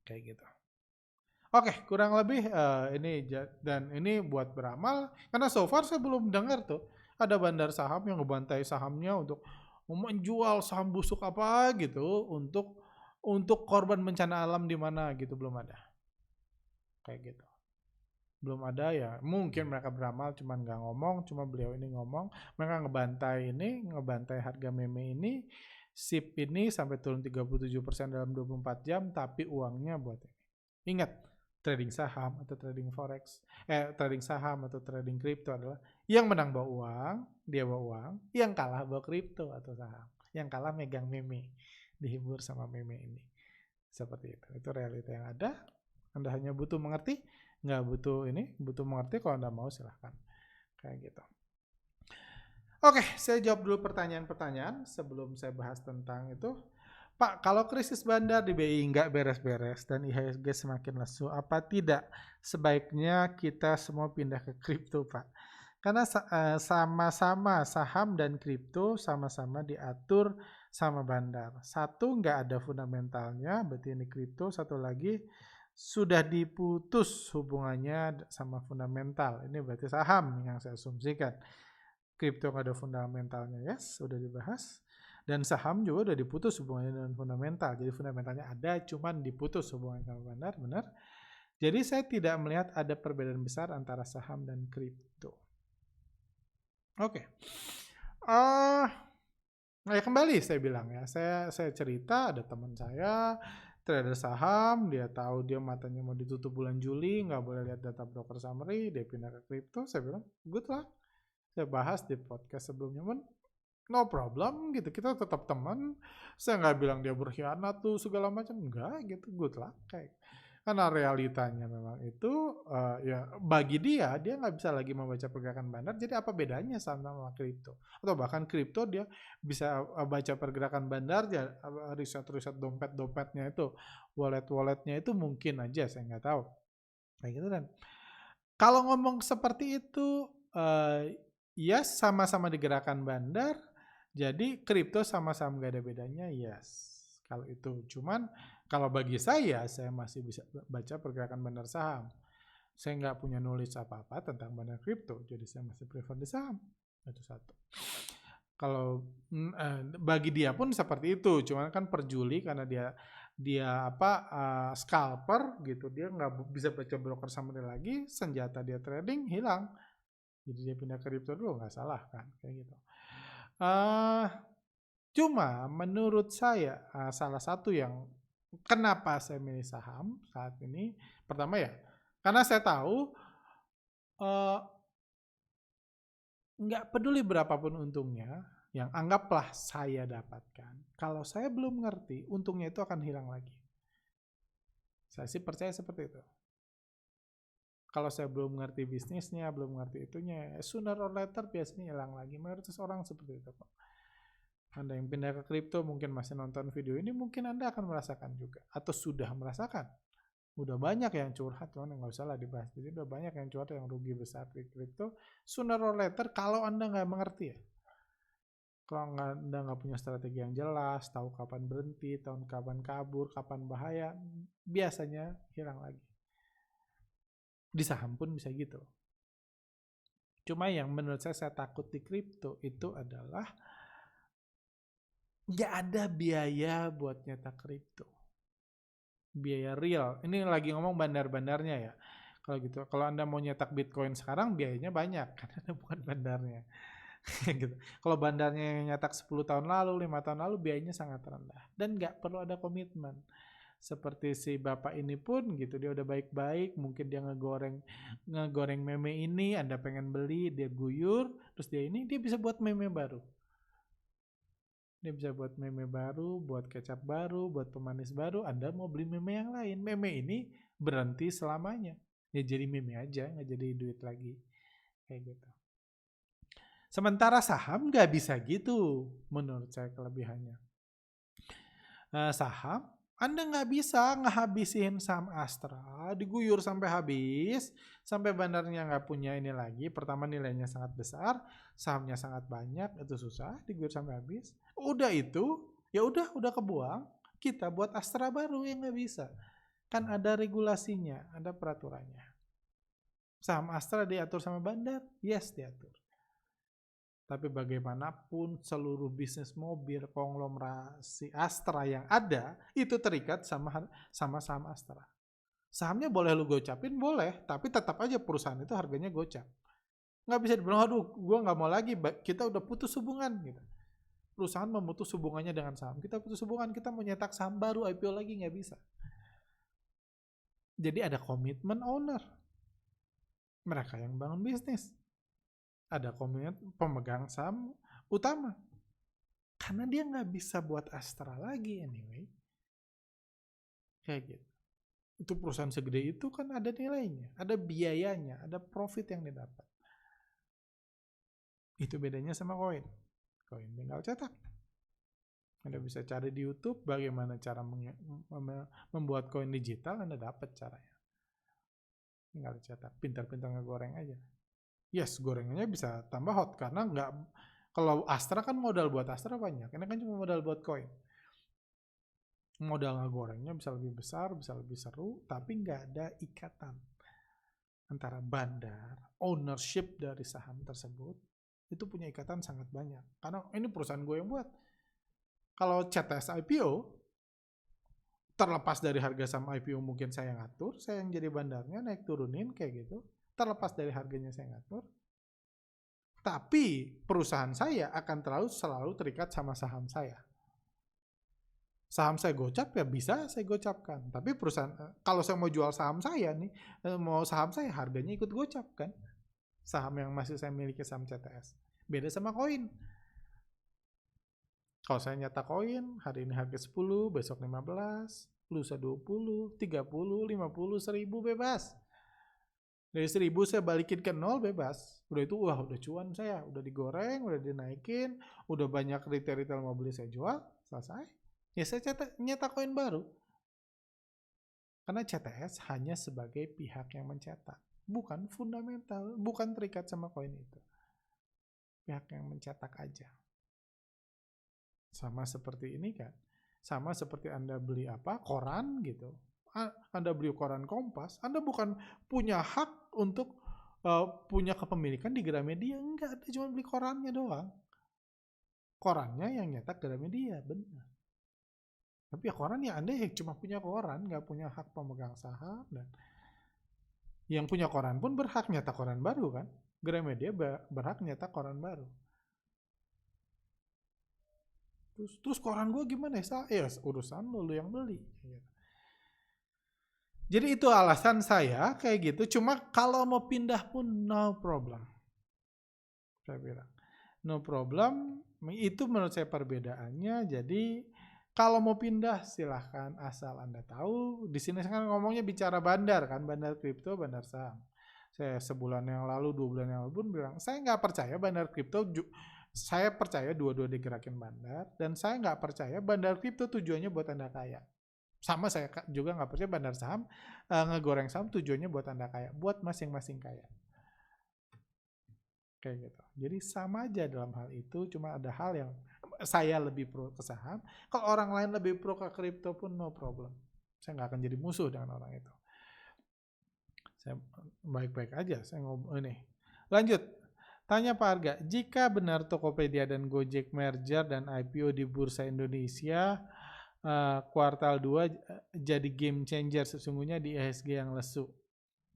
Kayak gitu. Oke, kurang lebih ini buat beramal. Karena so far saya belum dengar tuh ada bandar saham yang ngebantai sahamnya untuk menjual saham busuk apa gitu untuk korban bencana alam di mana gitu, belum ada. Kayak gitu. Belum ada ya. Mungkin mereka beramal cuman nggak ngomong, cuma beliau ini ngomong, mereka ngebantai harga meme ini, SHIB ini sampai turun 37% dalam 24 jam, tapi uangnya buat ini. Ingat, trading saham atau trading forex, trading saham atau trading kripto adalah yang menang bawa uang, dia bawa uang, yang kalah bawa kripto atau saham, yang kalah megang meme, dihibur sama meme ini. Seperti itu. Itu realita yang ada. Anda hanya butuh mengerti, butuh mengerti. Kalau Anda mau silahkan. Kayak gitu. Oke, saya jawab dulu pertanyaan-pertanyaan sebelum saya bahas tentang itu. Pak, kalau krisis bandar di BI nggak beres-beres dan IHSG semakin lesu, apa tidak sebaiknya kita semua pindah ke kripto, Pak? Karena sama-sama saham dan kripto sama-sama diatur sama bandar. Satu nggak ada fundamentalnya, berarti ini kripto. Satu lagi sudah diputus hubungannya sama fundamental. Ini berarti saham yang saya asumsikan. Kripto nggak ada fundamentalnya, yes, sudah dibahas. Dan saham juga udah diputus hubungannya dengan fundamental. Jadi fundamentalnya ada, cuman diputus hubungannya sama bandar, benar. Jadi saya tidak melihat ada perbedaan besar antara saham dan kripto. Oke. Nah ya kembali saya bilang ya, saya cerita ada teman saya trader saham, dia tahu dia matanya mau ditutup bulan Juli, nggak boleh lihat data broker summary, dia pindah ke kripto. Saya bilang good lah. Saya bahas di podcast sebelumnya, no problem gitu, kita tetap teman. Saya nggak bilang dia berkhianat tuh segala macam, enggak gitu, good lah kayak. Karena realitanya memang itu ya bagi dia nggak bisa lagi membaca pergerakan bandar, jadi apa bedanya sama kripto? Atau bahkan kripto dia bisa baca pergerakan bandar, ya riset-riset dompet-dompetnya itu, wallet-walletnya itu mungkin aja, saya nggak tahu. Kayak gitu. Dan kalau ngomong seperti itu, ya sama-sama digerakkan bandar, jadi kripto sama-sama gak ada bedanya, yes. Kalau itu, cuman kalau bagi saya masih bisa baca pergerakan bandar saham. Saya nggak punya knowledge apa-apa tentang bandar kripto, jadi saya masih prefer di saham. Itu satu. Kalau bagi dia pun seperti itu, cuman kan per Juli karena dia scalper gitu, dia nggak bisa baca broker summary lagi, senjata dia trading hilang. Jadi dia pindah ke kripto dulu, nggak salah kan, kayak gitu. Cuma menurut saya salah satu yang kenapa saya milih saham saat ini, pertama ya, karena saya tahu nggak peduli berapapun untungnya, yang anggaplah saya dapatkan, kalau saya belum ngerti, untungnya itu akan hilang lagi. Saya sih percaya seperti itu. Kalau saya belum ngerti bisnisnya, belum ngerti itunya, sooner or later biasanya hilang lagi. Mayoritas orang seperti itu kok. Anda yang pindah ke kripto mungkin masih nonton video ini, mungkin Anda akan merasakan juga. Atau sudah merasakan. Udah banyak yang curhat, cuman nggak usah lah dibahas. Jadi udah banyak yang curhat yang rugi besar di kripto. Sooner or later, kalau Anda nggak mengerti ya. Kalau Anda nggak punya strategi yang jelas, tahu kapan berhenti, tahu kapan kabur, kapan bahaya, biasanya hilang lagi. Di saham pun bisa gitu. Cuma yang menurut saya takut di kripto itu adalah nggak ada biaya buat nyetak kripto. Biaya real. Ini lagi ngomong bandar-bandarnya ya. Kalau gitu, kalau Anda mau nyetak Bitcoin sekarang biayanya banyak karena Anda bukan bandarnya. Gitu. Kalau bandarnya yang nyetak 10 tahun lalu, 5 tahun lalu biayanya sangat rendah dan nggak perlu ada komitmen. Seperti si bapak ini pun gitu, dia udah baik-baik, mungkin dia ngegoreng meme ini, Anda pengen beli, dia guyur, terus dia bisa buat meme baru. Dia bisa buat meme baru, buat kecap baru, buat pemanis baru, Anda mau beli meme yang lain. Meme ini berhenti selamanya. Ya jadi meme aja, nggak jadi duit lagi. Kayak gitu. Sementara saham nggak bisa gitu, menurut saya kelebihannya. Saham, Anda nggak bisa ngehabisin saham Astra, diguyur sampai habis, sampai bandarnya nggak punya ini lagi. Pertama nilainya sangat besar, sahamnya sangat banyak, itu susah diguyur sampai habis. Udah itu, ya udah kebuang. Kita buat Astra baru yang nggak bisa. Kan ada regulasinya, ada peraturannya. Saham Astra diatur sama bandar, yes diatur. Tapi bagaimanapun seluruh bisnis mobil konglomerasi Astra yang ada itu terikat sama saham Astra. Sahamnya boleh lu gocapin, boleh, tapi tetap aja perusahaan itu harganya gocap. Nggak bisa dibilang, aduh gue nggak mau lagi, kita udah putus hubungan gitu. Perusahaan memutus hubungannya dengan saham, kita putus hubungan, kita mau nyetak saham baru, IPO lagi nggak bisa. Jadi ada komitmen owner, mereka yang bangun bisnis. Ada komitmen pemegang saham utama. Karena dia nggak bisa buat Astra lagi anyway. Kayak gitu. Itu perusahaan segede itu kan ada nilainya, ada biayanya, ada profit yang didapat. Itu bedanya sama koin. Koin tinggal cetak. Anda bisa cari di YouTube bagaimana cara membuat koin digital, Anda dapat caranya. Tinggal cetak, pintar-pintar ngegoreng aja. Yes, gorengannya bisa tambah hot karena nggak, kalau Astra kan modal buat Astra banyak, ini kan cuma modal buat koin. Modal ngegorengnya bisa lebih besar, bisa lebih seru, tapi nggak ada ikatan antara bandar, ownership dari saham tersebut, itu punya ikatan sangat banyak. Karena ini perusahaan gue yang buat. Kalau CTS IPO, terlepas dari harga saham IPO mungkin saya ngatur, saya yang jadi bandarnya, naik turunin kayak gitu. Terlepas dari harganya saya ngatur. Tapi perusahaan saya akan selalu terikat sama saham saya. Saham saya gocap ya bisa saya gocapkan. Tapi perusahaan, kalau saya mau jual saham saya nih, mau saham saya harganya ikut gocap kan. Saham yang masih saya miliki saham CTS. Beda sama koin. Kalau saya nyetak koin, hari ini harga 10, besok 15, lusa 20, 30, 50, 1000 bebas. Dari 1000 saya balikin ke 0 bebas. Udah itu udah cuan saya, udah digoreng, udah dinaikin, udah banyak retail mau beli saya jual, selesai. Ya saya nyetak koin baru. Karena CTS hanya sebagai pihak yang mencetak, bukan fundamental, bukan terikat sama koin itu. Pihak yang mencetak aja. Sama seperti ini kan, sama seperti Anda beli koran gitu. Anda beli koran Kompas, Anda bukan punya hak untuk punya kepemilikan di Gramedia, enggak, Anda cuma beli korannya doang. Korannya yang nyetak Gramedia, benar. Tapi ya koran ya Anda cuma punya koran, nggak punya hak pemegang saham, dan yang punya koran pun berhak nyetak koran baru kan. Gramedia berhak nyetak koran baru. Terus koran gue gimana ya? Urusan lu yang beli. Jadi itu alasan saya kayak gitu. Cuma kalau mau pindah pun no problem. Saya bilang no problem. Itu menurut saya perbedaannya. Jadi kalau mau pindah silahkan, asal Anda tahu. Di sini kan ngomongnya bicara bandar kan, bandar kripto, bandar saham. Saya sebulan yang lalu, 2 bulan yang lalu pun bilang, saya nggak percaya bandar kripto. Saya percaya dua-dua digerakin bandar, dan saya nggak percaya bandar kripto tujuannya buat Anda kaya. Sama saya juga nggak percaya bandar saham, ngegoreng saham tujuannya buat Anda kaya, buat masing-masing kaya. Kayak gitu. Jadi sama aja dalam hal itu, cuma ada hal yang saya lebih pro ke saham, kalau orang lain lebih pro ke kripto pun no problem. Saya nggak akan jadi musuh dengan orang itu. Saya baik-baik aja, saya ngomong ini. Lanjut. Tanya Pak Arga, jika benar Tokopedia dan Gojek merger dan IPO di Bursa Indonesia kuartal 2 jadi game changer sesungguhnya di IHSG yang lesu.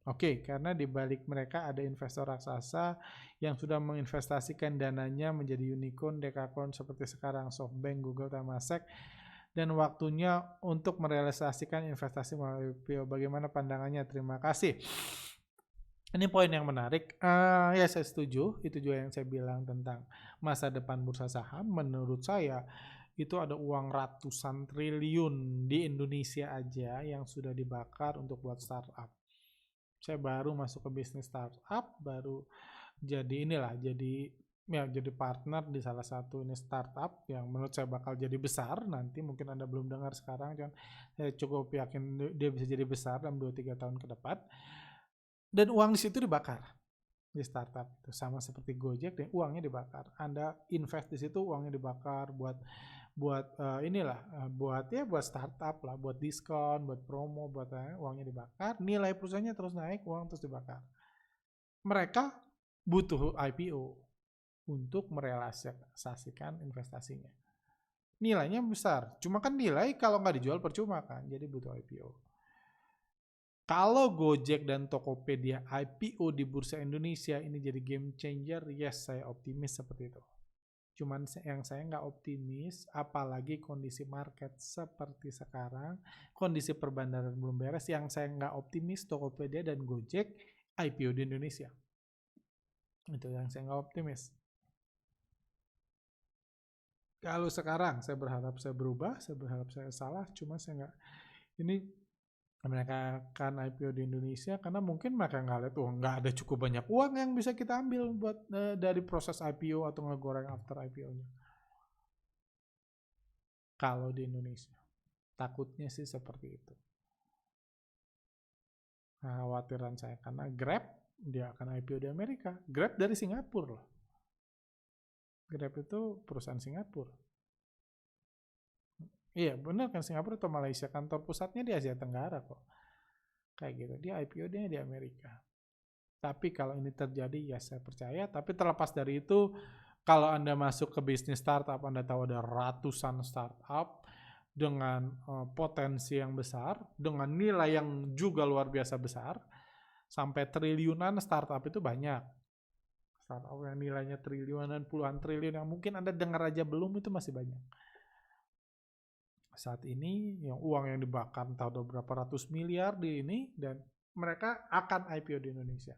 Oke, karena di balik mereka ada investor raksasa yang sudah menginvestasikan dananya menjadi unicorn, dekakorn seperti sekarang SoftBank, Google, Temasek, dan waktunya untuk merealisasikan investasi melalui IPO. Bagaimana pandangannya? Terima kasih. Ini poin yang menarik. Ya saya setuju. Itu juga yang saya bilang tentang masa depan bursa saham. Menurut saya itu ada uang ratusan triliun di Indonesia aja yang sudah dibakar untuk buat startup. Saya baru masuk ke bisnis startup, baru jadi partner di salah satu ini startup yang menurut saya bakal jadi besar nanti. Mungkin Anda belum dengar sekarang, cuman saya cukup yakin dia bisa jadi besar dalam 2-3 tahun ke depan. Dan uang di situ dibakar di startup itu, sama seperti Gojek deh, uangnya dibakar. Anda invest di situ, uangnya dibakar buat buat startup lah, buat diskon, buat promo, uangnya dibakar, nilai perusahaannya terus naik, uang terus dibakar. Mereka butuh IPO untuk merealisasikan investasinya. Nilainya besar, cuma kan nilai kalau nggak dijual percuma kan, jadi butuh IPO. Kalau Gojek dan Tokopedia IPO di Bursa Indonesia ini jadi game changer, yes, saya optimis seperti itu. Cuman yang saya nggak optimis, apalagi kondisi market seperti sekarang, kondisi perbandaran belum beres, yang saya nggak optimis Tokopedia dan Gojek IPO di Indonesia. Itu yang saya nggak optimis. Kalau sekarang saya berharap saya berubah, saya berharap saya salah, cuma saya nggak. Ini Mereka akan IPO di Indonesia karena mungkin mereka nggak lihat, nggak ada cukup banyak uang yang bisa kita ambil buat dari proses IPO atau ngegoreng after IPO-nya. Kalau di Indonesia, takutnya sih seperti itu. Nah, khawatiran saya karena Grab dia akan IPO di Amerika. Grab dari Singapura loh. Grab itu perusahaan Singapura. Iya benar kan, Singapura atau Malaysia, kantor pusatnya di Asia Tenggara kok. Kayak gitu, dia IPO dia di Amerika. Tapi kalau ini terjadi ya saya percaya. Tapi terlepas dari itu, kalau Anda masuk ke bisnis startup, Anda tahu ada ratusan startup dengan potensi yang besar, dengan nilai yang juga luar biasa besar, sampai triliunan startup itu banyak. Startup yang nilainya triliunan, puluhan triliun yang mungkin Anda dengar aja belum, itu masih banyak. Saat ini yang uang yang dibakar tahu berapa ratus miliar di ini, dan mereka akan IPO di Indonesia.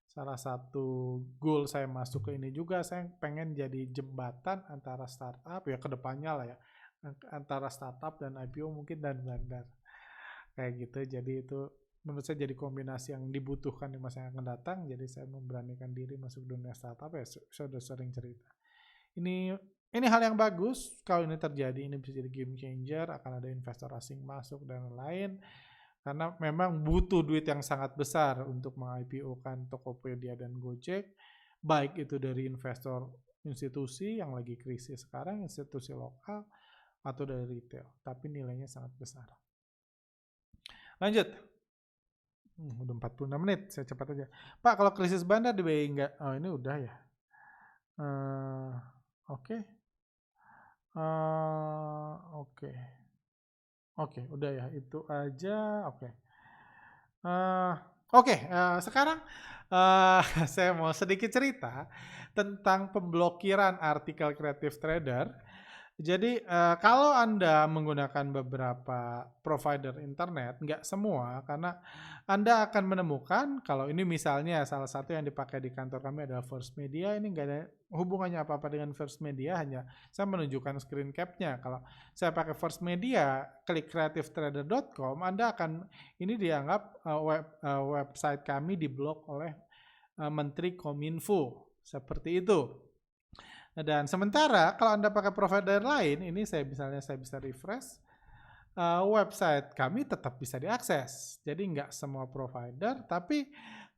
Salah satu goal saya masuk ke ini juga, saya pengen jadi jembatan antara startup ya kedepannya lah ya, antara startup dan IPO mungkin dan bandar kayak gitu. Jadi itu menurut saya jadi kombinasi yang dibutuhkan di masa yang akan datang. Jadi saya memberanikan diri masuk dunia startup ya, saya sudah sering cerita. Ini hal yang bagus kalau ini terjadi, ini bisa jadi game changer, akan ada investor asing masuk dan lain-lain. Karena memang butuh duit yang sangat besar untuk meng-IPO-kan Tokopedia dan Gojek, baik itu dari investor institusi yang lagi krisis sekarang, institusi lokal, atau dari retail. Tapi nilainya sangat besar. Lanjut. Udah 46 menit, saya cepat aja. Pak, kalau krisis bandar di BI enggak? Oh, ini udah ya. Oke. Oke, udah ya, itu aja. Sekarang saya mau sedikit cerita tentang pemblokiran artikel Creative Trader. Jadi kalau Anda menggunakan beberapa provider internet, nggak semua, karena Anda akan menemukan kalau ini misalnya salah satu yang dipakai di kantor kami adalah First Media, ini nggak ada hubungannya apa-apa dengan First Media, hanya saya menunjukkan screen cap-nya. Kalau saya pakai First Media, klik creativetrader.com, Anda akan, ini dianggap website kami diblok oleh Menteri Kominfo, seperti itu. Dan sementara kalau Anda pakai provider lain, ini saya bisa refresh, website kami tetap bisa diakses. Jadi nggak semua provider, tapi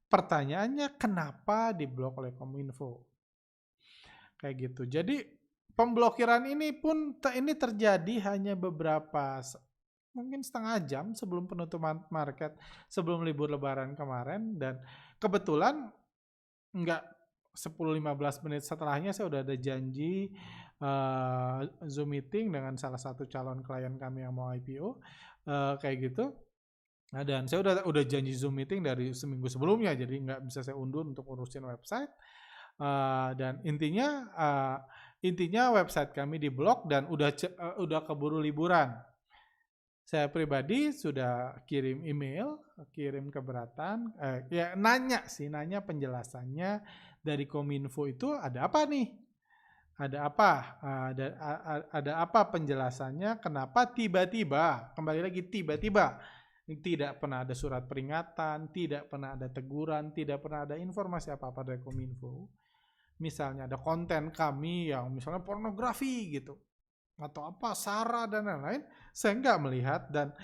pertanyaannya kenapa diblok oleh Kominfo? Kayak gitu. Jadi pemblokiran ini pun ini terjadi hanya beberapa, mungkin setengah jam sebelum penutupan market, sebelum libur lebaran kemarin, dan kebetulan nggak 10-15 menit setelahnya saya udah ada janji Zoom meeting dengan salah satu calon klien kami yang mau IPO, kayak gitu. Nah, dan saya udah janji Zoom meeting dari seminggu sebelumnya, jadi nggak bisa saya undur untuk urusin website. Dan intinya website kami diblok dan udah keburu liburan. Saya pribadi sudah kirim email, kirim keberatan, nanya penjelasannya dari Kominfo itu ada apa nih? Ada apa penjelasannya? Kenapa tiba-tiba, kembali lagi tiba-tiba, tidak pernah ada surat peringatan, tidak pernah ada teguran, tidak pernah ada informasi apa-apa dari Kominfo. Misalnya ada konten kami yang misalnya pornografi gitu, atau apa, SARA dan lain-lain, saya nggak melihat. Dan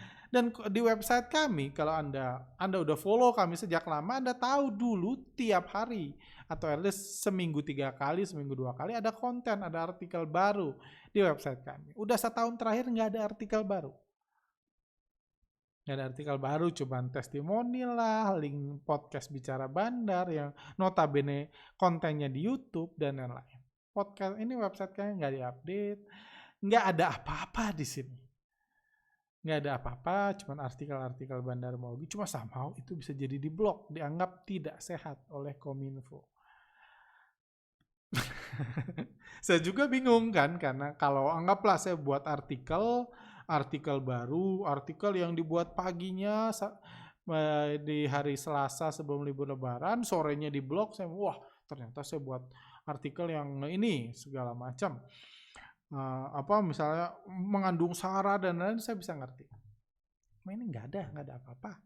di website kami, kalau Anda udah follow kami sejak lama, Anda tahu dulu tiap hari atau at least seminggu 3 kali, seminggu 2 kali ada konten, ada artikel baru di website kami. Udah setahun terakhir nggak ada artikel baru. Nggak ada artikel baru, cobaan testimoni lah, link podcast Bicara Bandar yang notabene kontennya di YouTube dan lain-lain. Podcast ini website kami nggak diupdate. Nggak ada apa-apa di sini. Nggak ada apa-apa, cuma artikel-artikel Bandar Maulidi, cuma somehow itu bisa jadi diblok, dianggap tidak sehat oleh Kominfo. Saya juga bingung kan, karena kalau anggaplah saya buat artikel baru, artikel yang dibuat paginya di hari Selasa sebelum libur Lebaran, sorenya diblok, wah ternyata saya buat artikel yang ini segala macam. Misalnya mengandung SARA dan lain-lain, saya bisa ngerti. Cuma ini nggak ada apa-apa.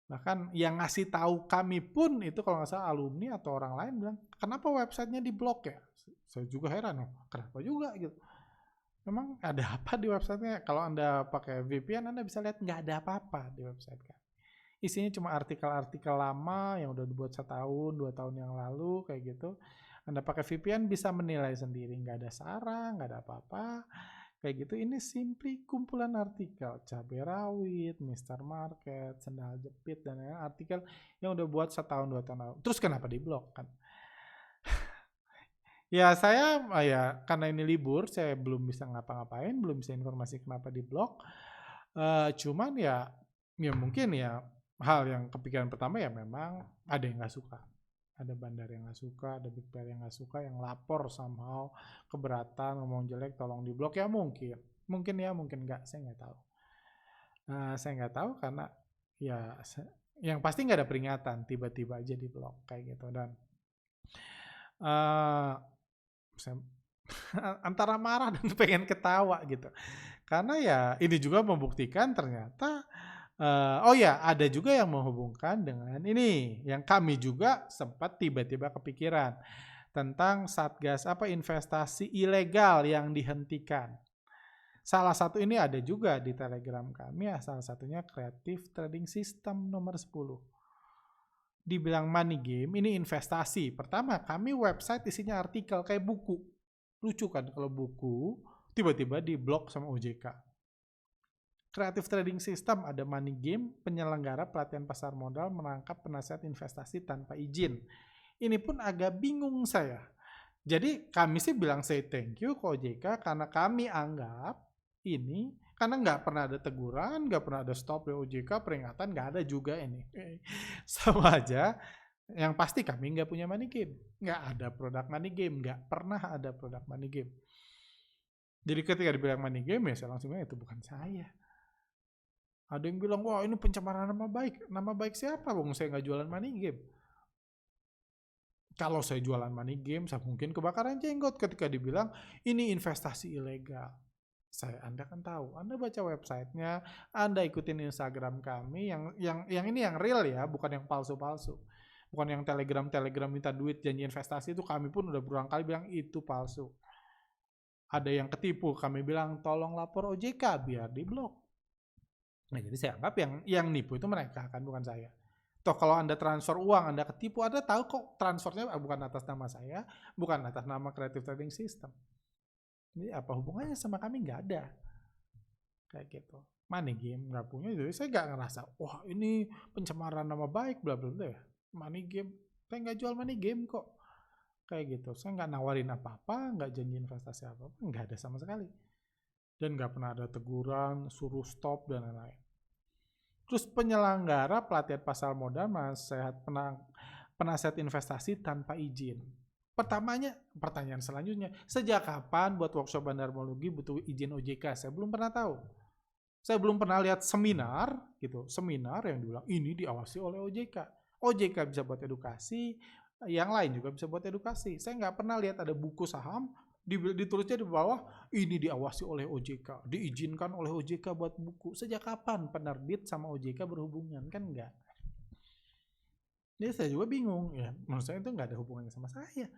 Bahkan yang ngasih tahu kami pun itu kalau nggak salah alumni atau orang lain bilang, kenapa websitenya diblok ya? Saya juga heran, kenapa juga gitu. Memang ada apa di websitenya? Kalau Anda pakai VPN, Anda bisa lihat nggak ada apa-apa di website kan. Isinya cuma artikel-artikel lama yang udah dibuat 1 tahun, 2 tahun yang lalu kayak gitu. Anda pakai VPN bisa menilai sendiri, nggak ada sarang, nggak ada apa-apa. Kayak gitu, ini simply kumpulan artikel. Cabai rawit, Mister Market, sendal jepit, dan lain-lain. Artikel yang udah buat 1 tahun, 2 tahun lalu. Terus kenapa diblok kan? Ya saya, karena ini libur, saya belum bisa ngapa-ngapain, belum bisa informasi kenapa diblok. Cuman ya mungkin ya hal yang kepikiran pertama ya memang ada yang nggak suka. Ada bandar yang nggak suka, ada big player yang nggak suka, yang lapor somehow, keberatan, ngomong jelek, tolong diblok ya mungkin. Mungkin ya, mungkin nggak, saya nggak tahu. Saya nggak tahu karena ya yang pasti nggak ada peringatan, tiba-tiba aja diblok kayak gitu. Dan saya antara marah dan pengen ketawa gitu. Karena ya ini juga membuktikan ternyata ada juga yang menghubungkan dengan ini yang kami juga sempat tiba-tiba kepikiran tentang satgas investasi ilegal yang dihentikan. Salah satu ini ada juga di Telegram kami ya, salah satunya Creative Trading System nomor 10. Dibilang money game, ini investasi. Pertama, kami website isinya artikel kayak buku. Lucu kan kalau buku tiba-tiba diblok sama OJK. Creative Trading System ada money game, penyelenggara pelatihan pasar modal menangkap penasihat investasi tanpa izin. Ini pun agak bingung saya. Jadi kami sih bilang say thank you ke OJK karena kami anggap ini, karena nggak pernah ada teguran, nggak pernah ada stop dari OJK, peringatan nggak ada juga ini. Sama aja, yang pasti kami nggak punya money game. Nggak ada produk money game, nggak pernah ada produk money game. Jadi ketika dibilang money game ya saya langsung bilang itu bukan saya. Ada yang bilang, wah ini pencemaran nama baik. Nama baik siapa? Bung, saya nggak jualan money game. Kalau saya jualan money game, saya mungkin kebakaran jenggot ketika dibilang ini investasi ilegal. Anda kan tahu, Anda baca websitenya, Anda ikutin Instagram kami, yang ini yang real ya, bukan yang palsu-palsu. Bukan yang telegram minta duit janji investasi itu kami pun udah berulang kali bilang itu palsu. Ada yang ketipu, kami bilang tolong lapor OJK biar diblok. Nah, jadi saya anggap yang nipu itu mereka kan, bukan saya. Toh kalau Anda transfer uang, Anda ketipu, Anda tahu kok transfernya bukan atas nama saya, bukan atas nama Creative Trading System. Jadi apa hubungannya sama kami? Nggak ada. Kayak gitu. Money game nggak punya, jadi saya nggak ngerasa, wah ini pencemaran nama baik, bla bla bla ya. Money game, saya nggak jual money game kok. Kayak gitu. Saya nggak nawarin apa-apa, nggak janji investasi apa-apa, nggak ada sama sekali. Dan nggak pernah ada teguran, suruh stop, dan lain-lain. Terus penyelenggara pelatihan pasar modal penasihat investasi tanpa izin. Pertanyaan selanjutnya, sejak kapan buat workshop bandarmologi butuh izin OJK? Saya belum pernah tahu. Saya belum pernah lihat seminar yang dibilang ini diawasi oleh OJK. OJK bisa buat edukasi, yang lain juga bisa buat edukasi. Saya nggak pernah lihat ada buku saham ditulisnya di bawah ini diawasi oleh OJK, diizinkan oleh OJK buat buku. Sejak kapan penerbit sama OJK berhubungan? Kan enggak. Jadi saya juga bingung ya, menurut saya itu nggak ada hubungannya sama saya.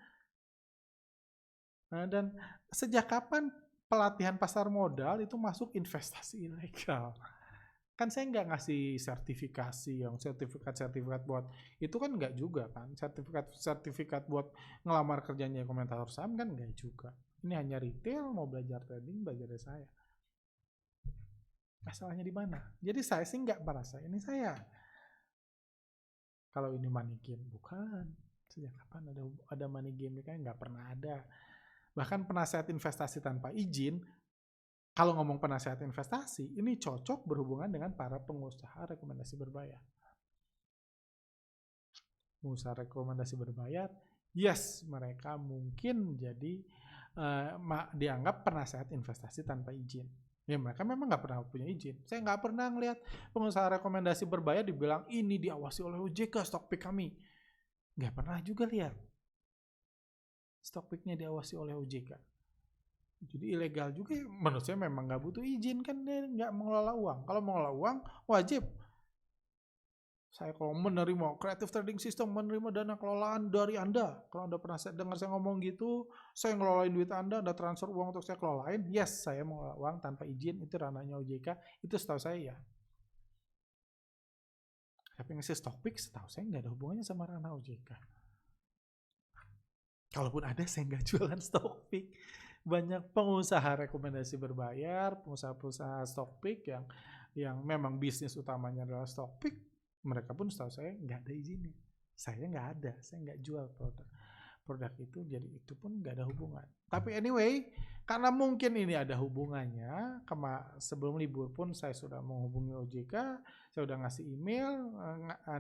Nah, dan sejak kapan pelatihan pasar modal itu masuk investasi ilegal? Kan saya nggak ngasih sertifikat buat itu kan nggak juga kan, sertifikat buat ngelamar kerjanya komentator saham kan nggak juga. Ini hanya retail, mau belajar trading, belajar dari saya. Masalahnya di mana? Jadi saya sih nggak merasa ini saya. Kalau ini money game, bukan. Sejak kapan ada money game? Kan nggak pernah ada. Bahkan penasihat investasi tanpa izin, kalau ngomong penasihat investasi, ini cocok berhubungan dengan para pengusaha rekomendasi berbayar. Pengusaha rekomendasi berbayar, yes, mereka mungkin jadi dianggap penasihat investasi tanpa izin. Ya mereka memang nggak pernah punya izin. Saya nggak pernah ngelihat pengusaha rekomendasi berbayar dibilang ini diawasi oleh OJK stock pick kami. Nggak pernah juga lihat stock picknya diawasi oleh OJK. Jadi ilegal juga ya. Menurut saya memang nggak butuh izin kan, dia nggak mengelola uang. Kalau mengelola uang wajib. Saya kalau menerima creative trading system, menerima dana kelolaan dari Anda. Kalau Anda pernah dengar saya ngomong gitu, saya ngelolain duit Anda transfer uang untuk saya kelolain, yes, saya mengelola uang tanpa izin, itu ranahnya OJK, itu setahu saya ya. Tapi ngasih stock pick, setahu saya nggak ada hubungannya sama ranah OJK. Kalaupun ada, saya nggak jualan stock pick. Banyak pengusaha rekomendasi berbayar, pengusaha-pengusaha stock pick yang memang bisnis utamanya adalah stock pick, mereka pun setahu saya nggak ada izinnya. Saya nggak ada, saya nggak jual produk itu, jadi itu pun nggak ada hubungan. Tapi anyway, karena mungkin ini ada hubungannya, sebelum libur pun saya sudah menghubungi OJK, saya udah ngasih email,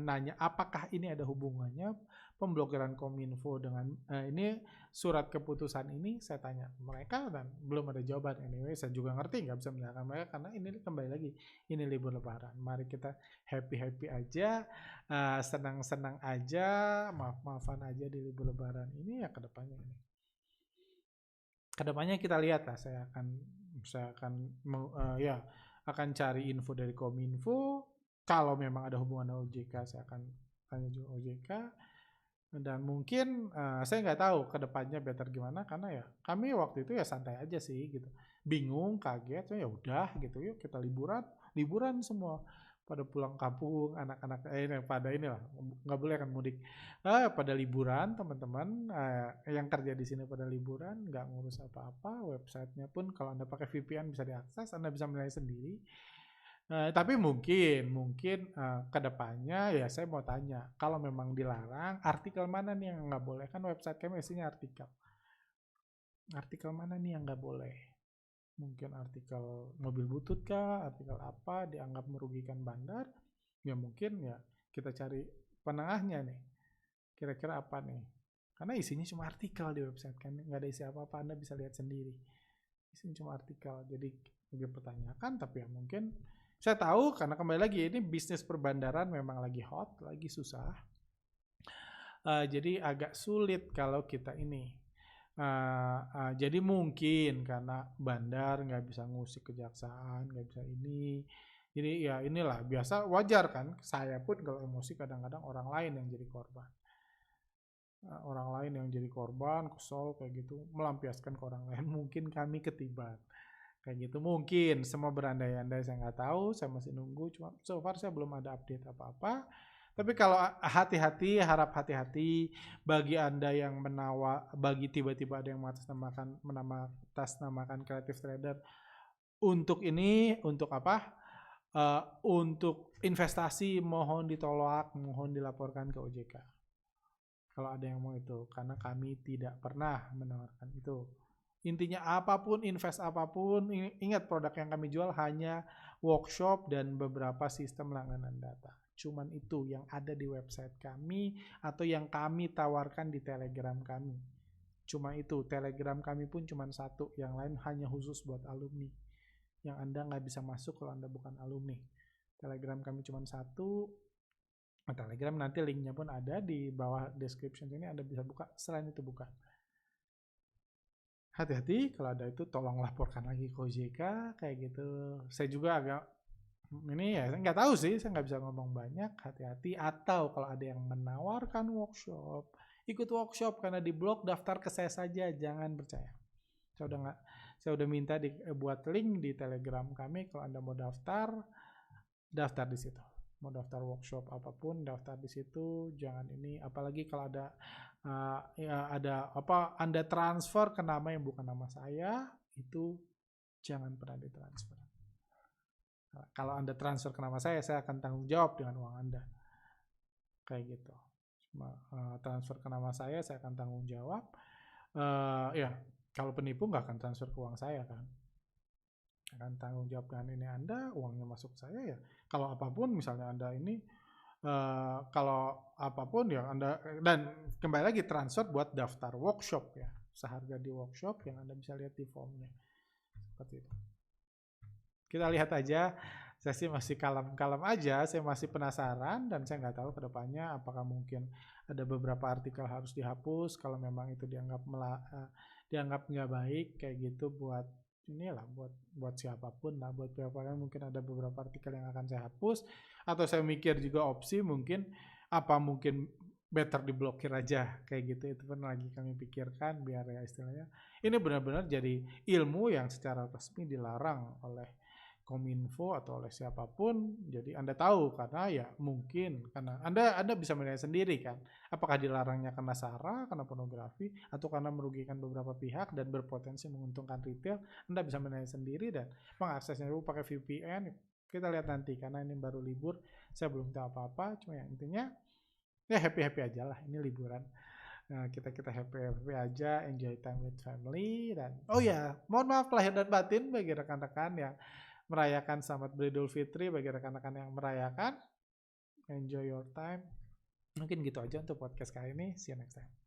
nanya apakah ini ada hubungannya pemblokiran Kominfo dengan ini surat keputusan ini, saya tanya mereka dan belum ada jawaban. Anyway, saya juga ngerti nggak bisa menyalahkan mereka karena ini kembali lagi, ini libur lebaran. Mari kita happy-happy aja, senang-senang aja, maaf-maafan aja di libur lebaran ini ya kedepannya ini. Kedepannya kita lihat lah, saya akan cari info dari Kominfo. Kalau memang ada hubungan OJK, saya akan tanya juga OJK. Dan mungkin saya nggak tahu kedepannya better gimana, karena ya kami waktu itu ya santai aja sih gitu, bingung, kaget, ya udah gitu, yuk kita liburan semua, pada pulang kampung, anak-anak pada inilah nggak boleh kan mudik, pada liburan teman-teman, yang kerja di sini pada liburan, nggak ngurus apa-apa, websitenya pun kalau Anda pakai VPN bisa diakses, Anda bisa menilai sendiri. Tapi mungkin kedepannya ya saya mau tanya, kalau memang dilarang, artikel mana nih yang nggak boleh? Kan website kami isinya artikel. Artikel mana nih yang nggak boleh? Mungkin artikel mobil butut kah? Artikel apa dianggap merugikan bandar? Ya mungkin ya kita cari penengahnya nih. Kira-kira apa nih? Karena isinya cuma artikel di website kami, nggak ada isi apa-apa, Anda bisa lihat sendiri. Isinya cuma artikel, jadi dipertanyakan, tapi ya mungkin saya tahu karena kembali lagi ini bisnis perbandaran memang lagi hot, lagi susah. Jadi agak sulit kalau kita ini. Jadi mungkin karena bandar nggak bisa ngusik kejaksaan, nggak bisa ini. Jadi ya inilah biasa, wajar kan. Saya pun kalau emosi kadang-kadang orang lain yang jadi korban. Orang lain yang jadi korban, kesel kayak gitu, melampiaskan ke orang lain. Mungkin kami ketiban. Kayak gitu mungkin, semua berandai-andai, saya nggak tahu, saya masih nunggu, cuma so far saya belum ada update apa-apa. Tapi kalau hati-hati, harap hati-hati bagi Anda yang bagi tiba-tiba ada yang mengatasnamakan creative trader untuk ini, untuk apa? Untuk investasi, mohon ditolak, mohon dilaporkan ke OJK. Kalau ada yang mau itu, karena kami tidak pernah menawarkan itu. Intinya apapun, invest apapun, ingat produk yang kami jual hanya workshop dan beberapa sistem langganan data. Cuman itu yang ada di website kami atau yang kami tawarkan di Telegram kami. Cuma itu, Telegram kami pun cuma satu, yang lain hanya khusus buat alumni. Yang Anda nggak bisa masuk kalau Anda bukan alumni. Telegram kami cuma satu. Telegram nanti linknya pun ada di bawah description ini, Anda bisa buka, selain itu bukan. Hati-hati kalau ada itu, tolong laporkan lagi ke OJK kayak gitu. Saya juga agak ini ya, saya nggak tahu sih, saya nggak bisa ngomong banyak. Hati-hati, atau kalau ada yang menawarkan workshop, ikut workshop karena di blog, daftar ke saya saja, jangan percaya. Saya udah minta buat link di Telegram kami, kalau Anda mau daftar di situ. Mau daftar workshop apapun, daftar di situ, jangan ini, apalagi kalau ada Anda transfer ke nama yang bukan nama saya, itu jangan pernah ditransfer. Kalau Anda transfer ke nama saya akan tanggung jawab dengan uang Anda. Kayak gitu. Transfer ke nama saya akan tanggung jawab. Ya, kalau penipu nggak akan transfer ke uang saya kan. Akan tanggung jawab dengan ini Anda, uangnya masuk saya ya. Kalau apapun misalnya Anda ini, kalau apapun ya Anda, dan kembali lagi transfer buat daftar workshop ya, seharga di workshop yang Anda bisa lihat di formnya. Seperti itu. Kita lihat aja, saya sih masih kalem-kalem aja, saya masih penasaran dan saya nggak tahu ke depannya apakah mungkin ada beberapa artikel harus dihapus kalau memang itu dianggap dianggap nggak baik kayak gitu buat inilah buat siapapun lah, buat pihak-pihak mungkin ada beberapa artikel yang akan saya hapus, atau saya mikir juga opsi mungkin apa mungkin better diblokir aja kayak gitu. Itu pun lagi kami pikirkan biar ya istilahnya ini benar-benar jadi ilmu yang secara resmi dilarang oleh Kominfo atau oleh siapapun. Jadi Anda tahu karena ya mungkin karena Anda bisa menilai sendiri kan, apakah dilarangnya karena SARA, karena pornografi, atau karena merugikan beberapa pihak dan berpotensi menguntungkan retail. Anda bisa menilai sendiri dan mengaksesnya itu pakai VPN. Kita lihat nanti karena ini baru libur, saya belum tahu apa-apa. Cuma yang intinya ya happy aja lah, ini liburan. Nah, kita happy aja, enjoy time with family. Dan oh ya, mohon maaf lahir dan batin bagi rekan-rekan yang merayakan selamat Idul Fitri, bagi rekan-rekan yang merayakan, enjoy your time. Mungkin gitu aja untuk podcast kali ini. See you next time.